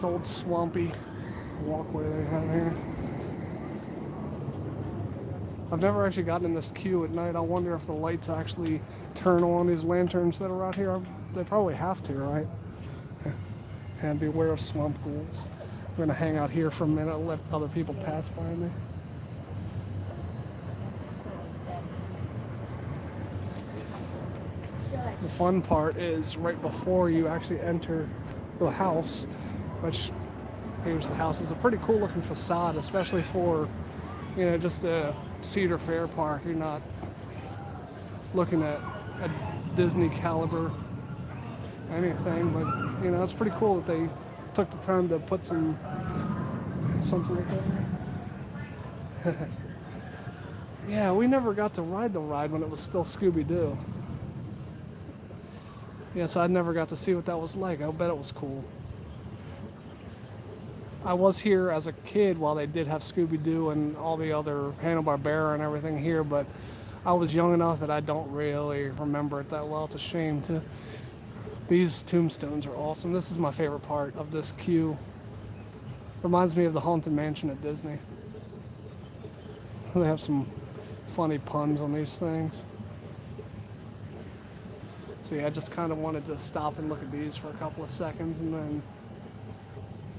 old swampy walkway they have here. I've never actually gotten in this queue at night. I wonder if the lights actually turn on these lanterns that are out here. They probably have to, right? And beware of swamp ghouls. I'm gonna hang out here for a minute and let other people pass by me. The fun part is right before you actually enter the house, which, here's the house. It's a pretty cool looking facade, especially for, you know, just a Cedar Fair park. You're not looking at a Disney caliber anything, but you know, it's pretty cool that they took the time to put something like that. Yeah, we never got to ride the ride when it was still Scooby-Doo. Yes, I never got to see what that was like. I bet it was cool. I was here as a kid while they did have Scooby-Doo and all the other Hanna-Barbera and everything here, but I was young enough that I don't really remember it that well. It's a shame too. These tombstones are awesome. This is my favorite part of this queue. Reminds me of the Haunted Mansion at Disney. They have some funny puns on these things. See, I just kind of wanted to stop and look at these for a couple of seconds, and then,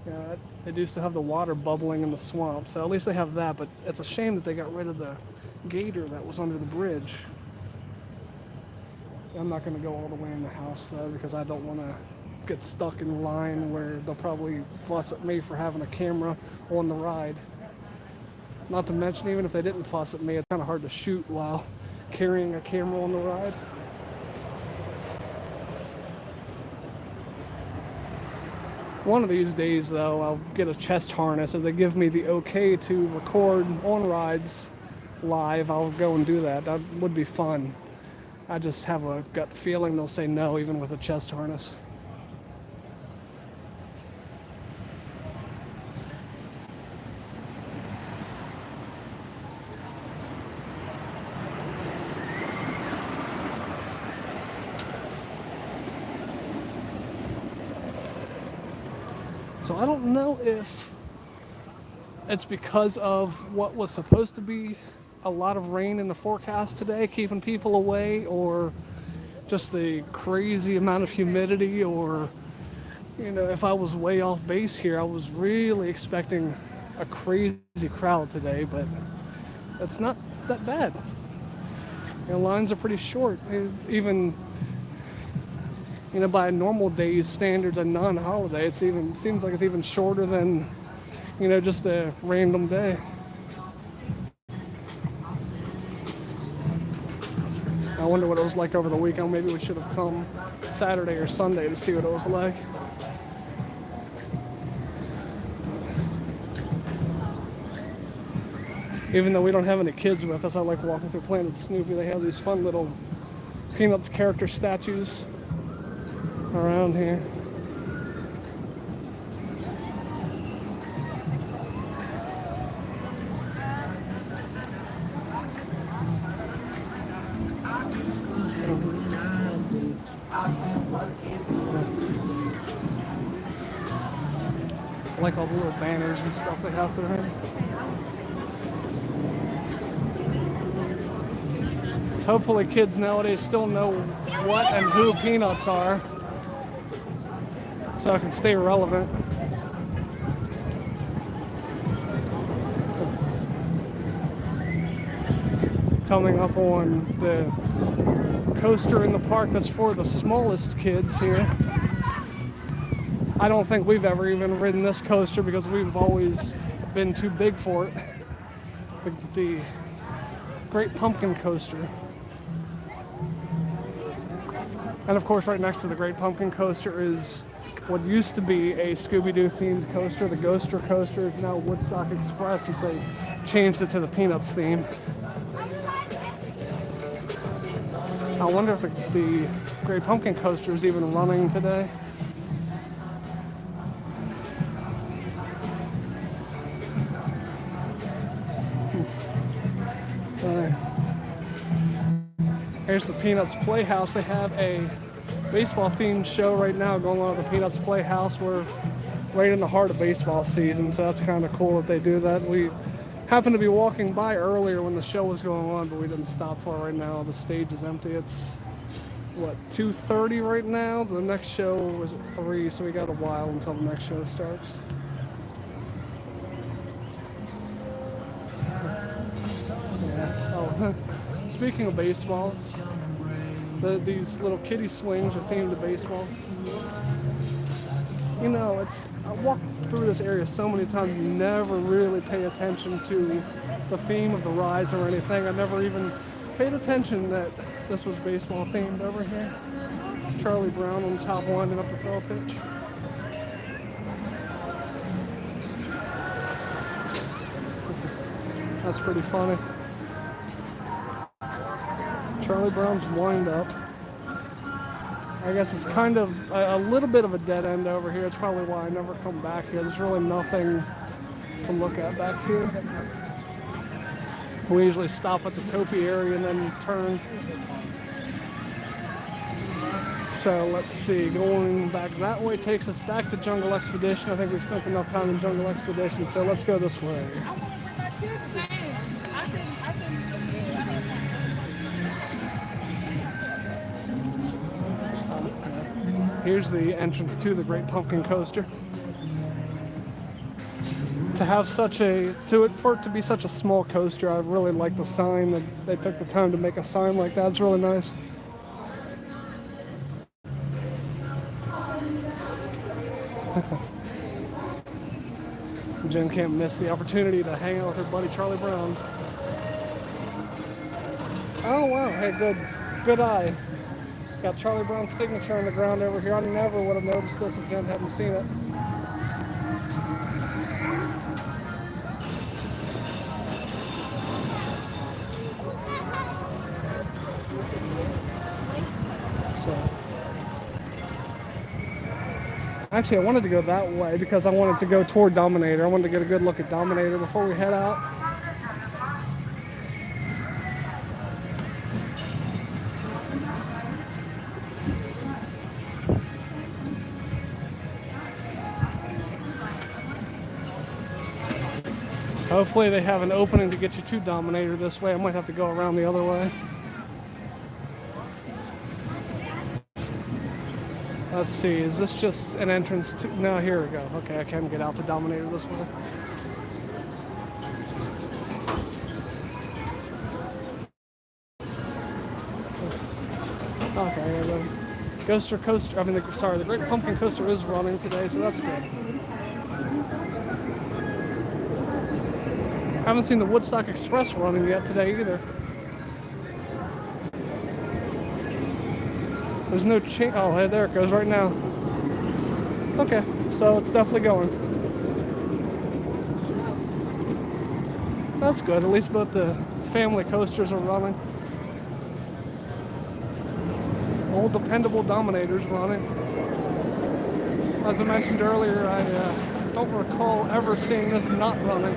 yeah, they do still have the water bubbling in the swamp, so at least they have that, but it's a shame that they got rid of the gator that was under the bridge. I'm not going to go all the way in the house, though, because I don't want to get stuck in line where they'll probably fuss at me for having a camera on the ride. Not to mention, even if they didn't fuss at me, it's kind of hard to shoot while carrying a camera on the ride. One of these days, though, I'll get a chest harness. If they give me the okay to record on rides live, I'll go and do that. That would be fun. I just have a gut feeling they'll say no, even with a chest harness. So I don't know if it's because of what was supposed to be a lot of rain in the forecast today, keeping people away, or just the crazy amount of humidity, or, you know, if I was way off base here, I was really expecting a crazy crowd today, but it's not that bad. You know, lines are pretty short. Even, you know, by normal days standards and non-holiday, it seems like it's even shorter than, you know, just a random day. I wonder what it was like over the weekend. Maybe we should have come Saturday or Sunday to see what it was like. Even though we don't have any kids with us, I like walking through Planet Snoopy. They have these fun little Peanuts character statues around here. I like all the little banners and stuff they have through here. Hopefully kids nowadays still know what and who Peanuts are, so I can stay relevant. coming up on the coaster in the park that's for the smallest kids here. I don't think we've ever even ridden this coaster because we've always been too big for it. The Great Pumpkin Coaster. And of course, right next to the Great Pumpkin Coaster is what used to be a Scooby-Doo themed coaster. The Ghoster Coaster is now Woodstock Express since they changed it to the Peanuts theme. I wonder if the Great Pumpkin Coaster is even running today. Here's the Peanuts Playhouse. They have a baseball themed show right now going on at the Peanuts Playhouse. We're right in the heart of baseball season, so that's kind of cool that they do that. We happened to be walking by earlier when the show was going on, but we didn't stop for it right now. The stage is empty. It's, what, 2:30 right now? The next show was at 3, so we got a while until the next show starts. Yeah. Oh, speaking of baseball, these little kiddie swings are themed to baseball. You know, I walked through this area so many times, never really pay attention to the theme of the rides or anything. I never even paid attention that this was baseball themed over here. Charlie Brown on top winding up the throw pitch. That's pretty funny. Charlie Brown's wind up. I guess it's kind of a little bit of a dead end over here. It's probably why I never come back here. There's really nothing to look at back here. We usually stop at the Topi area and then turn. So let's see, going back that way takes us back to Jungle X-Pedition. I think we spent enough time in Jungle X-Pedition, so let's go this way. Here's the entrance to the Great Pumpkin Coaster. For it to be such a small coaster, I really like the sign that they took the time to make a sign like that. It's really nice. Jen can't miss the opportunity to hang out with her buddy Charlie Brown. Oh wow, hey, good eye. Got Charlie Brown's signature on the ground over here. I never would have noticed this if Jen hadn't seen it. Actually, I wanted to go that way because I wanted to go toward Dominator. I wanted to get a good look at Dominator before we head out. Hopefully they have an opening to get you to Dominator this way. I might have to go around the other way. Let's see, is this just an entrance to... No, here we go. Okay, I can get out to Dominator this way. Okay, yeah, the the Great Pumpkin Coaster is running today, so that's good. I haven't seen the Woodstock Express running yet today either. There's no change. Oh, hey, there it goes right now. Okay, so it's definitely going. That's good. At least both the family coasters are running. Old dependable Dominator's running. As I mentioned earlier, I don't recall ever seeing this not running.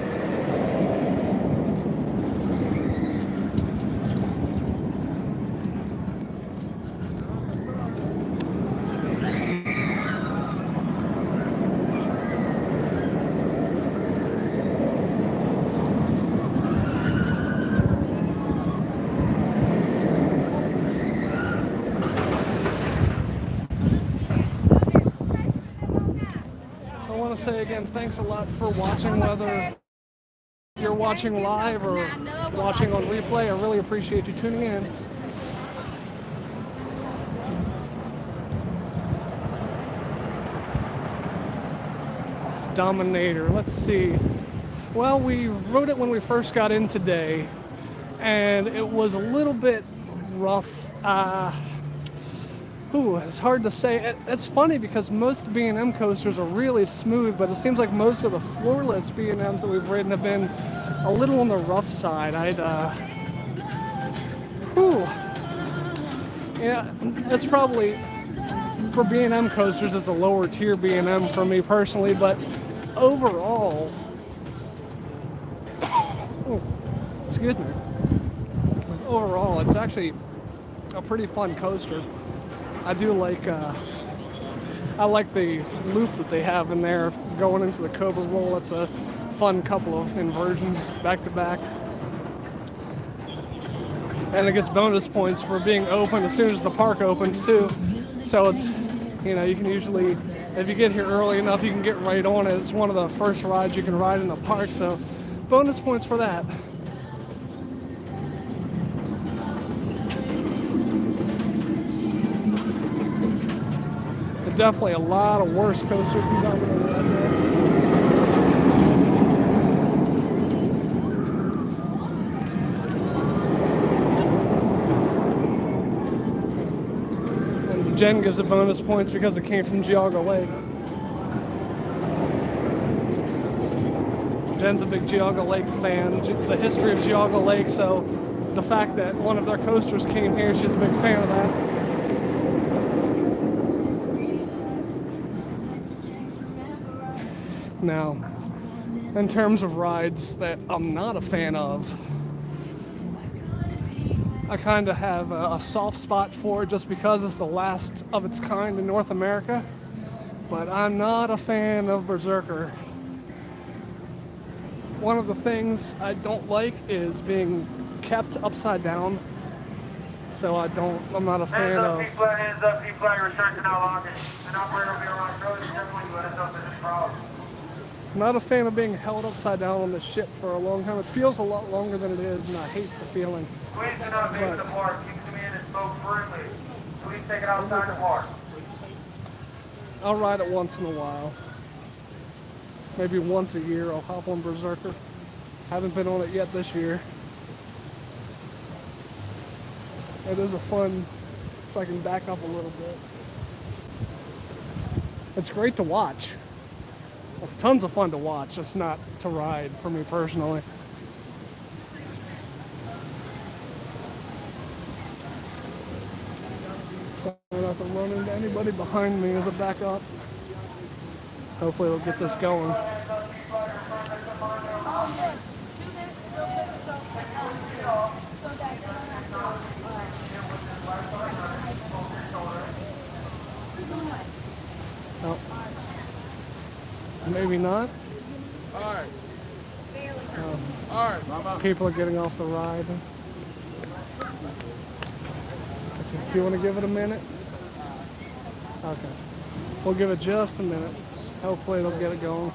Say again, thanks a lot for watching, whether you're watching live or watching on replay, I really appreciate you tuning in. Dominator, let's see. Well, we rode it when we first got in today, and it was a little bit rough. It's hard to say. It's funny because most B&M coasters are really smooth, but it seems like most of the floorless B&Ms that we've ridden have been a little on the rough side. Yeah, it's probably, for B&M coasters, it's a lower tier B&M for me personally, but overall, excuse me, overall, it's actually a pretty fun coaster. I do like, I like the loop that they have in there going into the Cobra Roll. It's a fun couple of inversions back to back. And it gets bonus points for being open as soon as the park opens too. So it's, you know, you can usually, if you get here early enough, you can get right on it. It's one of the first rides you can ride in the park, so bonus points for that. Definitely a lot of worse coasters than Dominator out there. And Jen gives it bonus points because it came from Geauga Lake. Jen's a big Geauga Lake fan, the history of Geauga Lake, so the fact that one of their coasters came here, she's a big fan of that. Now, in terms of rides that I'm not a fan of, I kind of have a soft spot for it just because it's the last of its kind in North America, but I'm not a fan of Berserker. One of the things I don't like is being kept upside down, so I'm not a fan of... Hands up, P-flag restriction no longer. An operator will be around road, definitely let us know if there's a problem. Not a fan of being held upside down on the ship for a long time. It feels a lot longer than it is, and I hate the feeling. Please do not leave the park. Keep them in and smoke freely. Please take it outside the park. I'll ride it once in a while. Maybe once a year I'll hop on Berserker. Haven't been on it yet this year. It is a fun, if I can back up a little bit. It's great to watch. It's tons of fun to watch, just not to ride for me personally. Trying not to run into anybody behind me as a backup. Hopefully it'll get this going. Oh. Maybe not. Alright. Alright, Mama. People are getting off the ride. Do you want to give it a minute? Okay. We'll give it just a minute. Hopefully it'll get it going.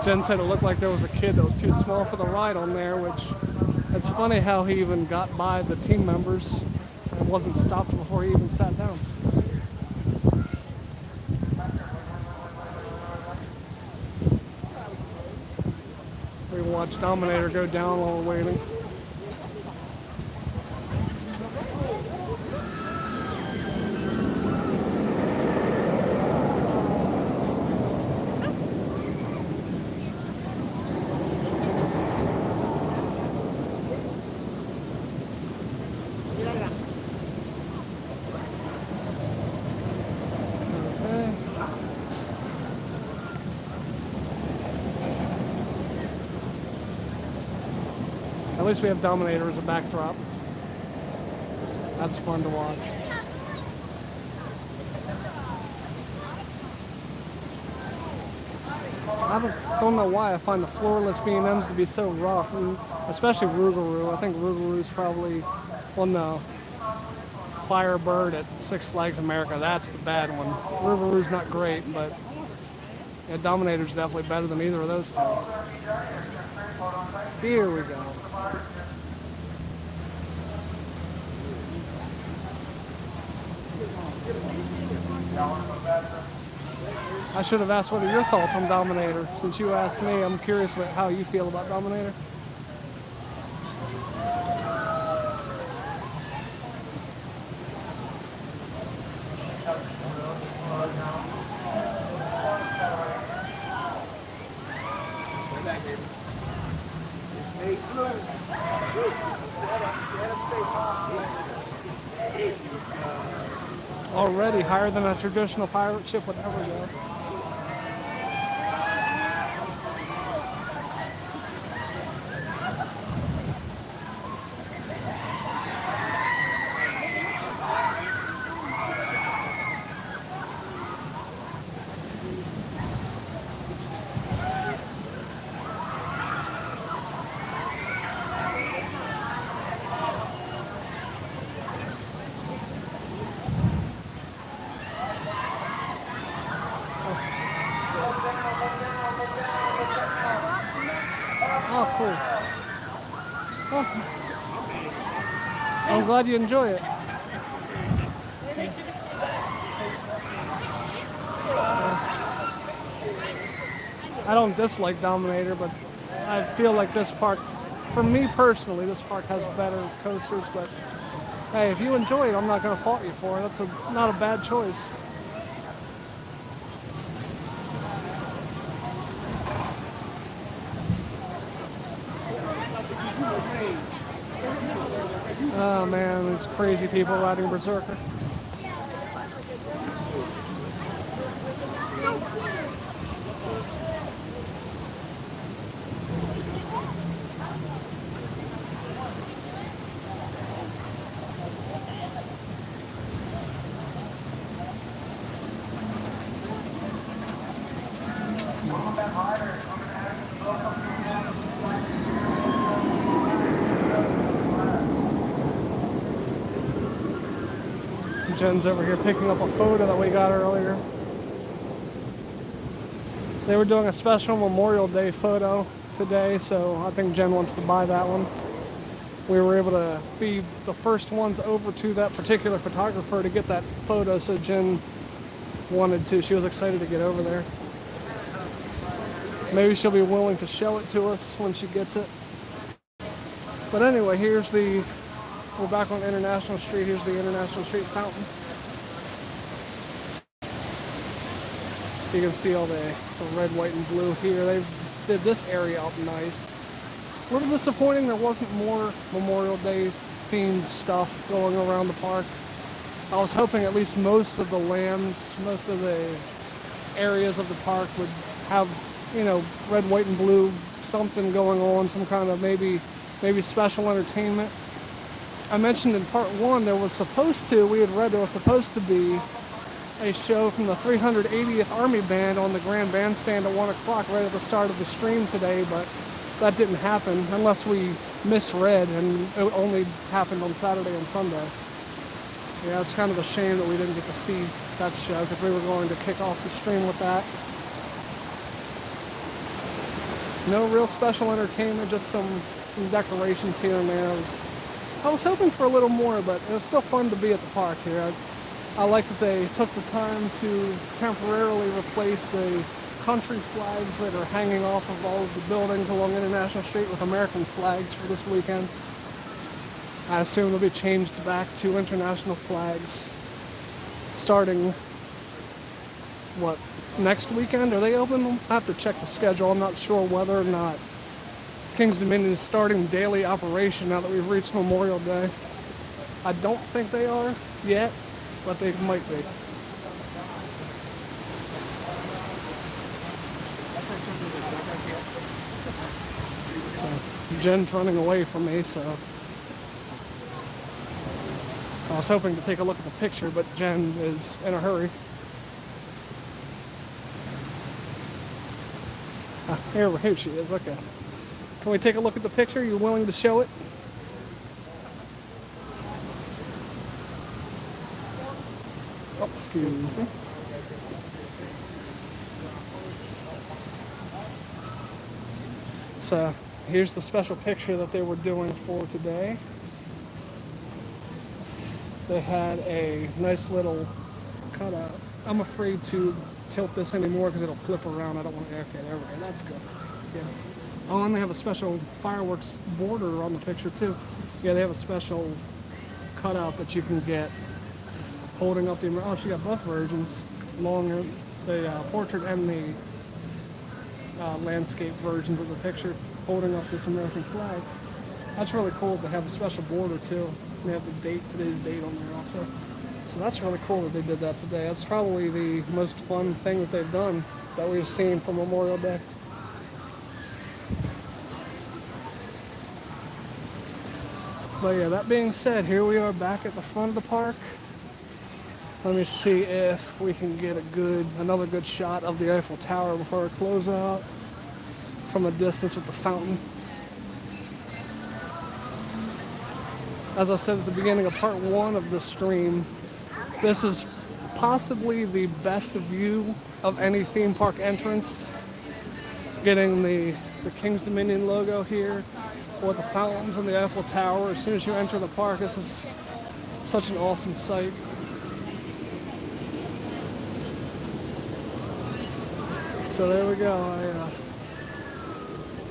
Jen said it looked like there was a kid that was too small for the ride on there, which it's funny how he even got by the team members and wasn't stopped before he even sat down. We watched Dominator go down while we're waiting. At least we have Dominator as a backdrop. That's fun to watch. don't know why I find the floorless B&Ms to be so rough, and especially Rougarou. I think Rougarou's probably on the Firebird at Six Flags America. That's the bad one. Rougarou's not great, but yeah, Dominator's definitely better than either of those two. Here we go. I should have asked what are your thoughts on Dominator. Since you asked me, I'm curious how you feel about Dominator. Already higher than a traditional pirate ship would ever go. Oh, cool. Oh. I'm glad you enjoy it. I don't dislike Dominator, but I feel like this park, for me personally, this park has better coasters, but hey, if you enjoy it, I'm not going to fault you for it. That's not a bad choice. Oh man, these crazy people riding Berserker. Jen's over here picking up a photo that we got earlier. They were doing a special Memorial Day photo today, so I think Jen wants to buy that one. We were able to be the first ones over to that particular photographer to get that photo, so Jen wanted to. She was excited to get over there. Maybe she'll be willing to show it to us when she gets it. But anyway, we're back on International Street. Here's the International Street fountain. You can see all the red, white, and blue here. They did this area up nice. A little disappointing there wasn't more Memorial Day themed stuff going around the park. I was hoping at least most of the lands, most of the areas of the park would have, red, white, and blue, something going on, some kind of maybe special entertainment. I mentioned in part one we had read there was supposed to be a show from the 380th Army Band on the Grand Bandstand at 1 o'clock right at the start of the stream today, but that didn't happen unless we misread and it only happened on Saturday and Sunday. Yeah, it's kind of a shame that we didn't get to see that show because we were going to kick off the stream with that. No real special entertainment, just some decorations here and there. I was hoping for a little more, but it was still fun to be at the park here. I like that they took the time to temporarily replace the country flags that are hanging off of all of the buildings along International Street with American flags for this weekend. I assume they'll be changed back to international flags starting, next weekend? Are they open? I have to check the schedule. I'm not sure whether or not King's Dominion is starting daily operation now that we've reached Memorial Day. I don't think they are yet, but they might be. So, Jen's running away from me, so I was hoping to take a look at the picture, but Jen is in a hurry. Here she is. Okay. Can we take a look at the picture? You willing to show it? Oh, excuse me. So here's the special picture that they were doing for today. They had a nice little cutout. I'm afraid to tilt this anymore because it'll flip around. I don't want to. Okay, there we go. That's good. Yeah. Oh, and they have a special fireworks border on the picture too. Yeah, they have a special cutout that you can get holding up the. Oh, she got both versions, the portrait and the landscape versions of the picture, holding up this American flag. That's really cool to have a special border too. They have the date, today's date on there also. So that's really cool that they did that today. That's probably the most fun thing that they've done that we've seen for Memorial Day. But yeah, that being said, here we are back at the front of the park. Let me see if we can get another good shot of the Eiffel Tower before we close out from a distance with the fountain. As I said at the beginning of part 1 of the stream, this is possibly the best view of any theme park entrance. Getting the King's Dominion logo here, with the fountains and the Eiffel Tower. As soon as you enter the park, this is such an awesome sight. So there we go.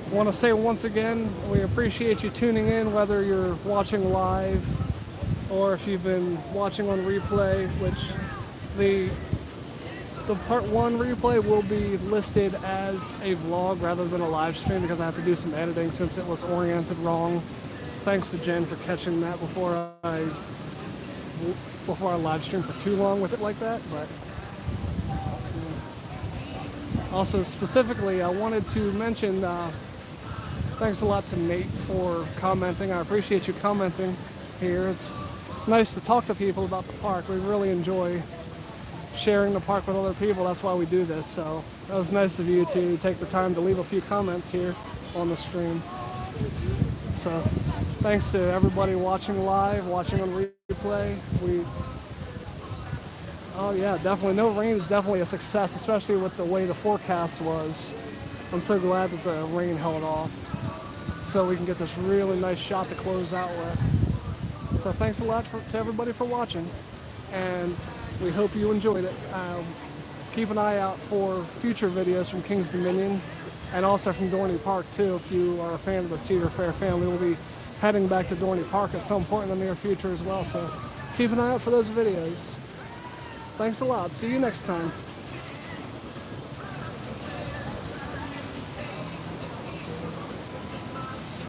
I want to say once again, we appreciate you tuning in, whether you're watching live or if you've been watching on replay, which the part 1 replay will be listed as a vlog rather than a live stream because I have to do some editing since it was oriented wrong. Thanks to Jen for catching that before I live stream for too long with it like that. But also specifically, I wanted to mention thanks a lot to Nate for commenting. I appreciate you commenting here. It's nice to talk to people about the park. We really enjoy sharing the park with other people. That's why we do this. So that was nice of you to take the time to leave a few comments here on the stream. So thanks to everybody watching live, watching on replay. Oh yeah, definitely. No rain is definitely a success, especially with the way the forecast was. I'm so glad that the rain held off so we can get this really nice shot to close out with. So thanks a lot to everybody for watching, and we hope you enjoyed it. Keep an eye out for future videos from King's Dominion and also from Dorney Park too. If you are a fan of the Cedar Fair family, we'll be heading back to Dorney Park at some point in the near future as well. So keep an eye out for those videos. Thanks a lot. See you next time.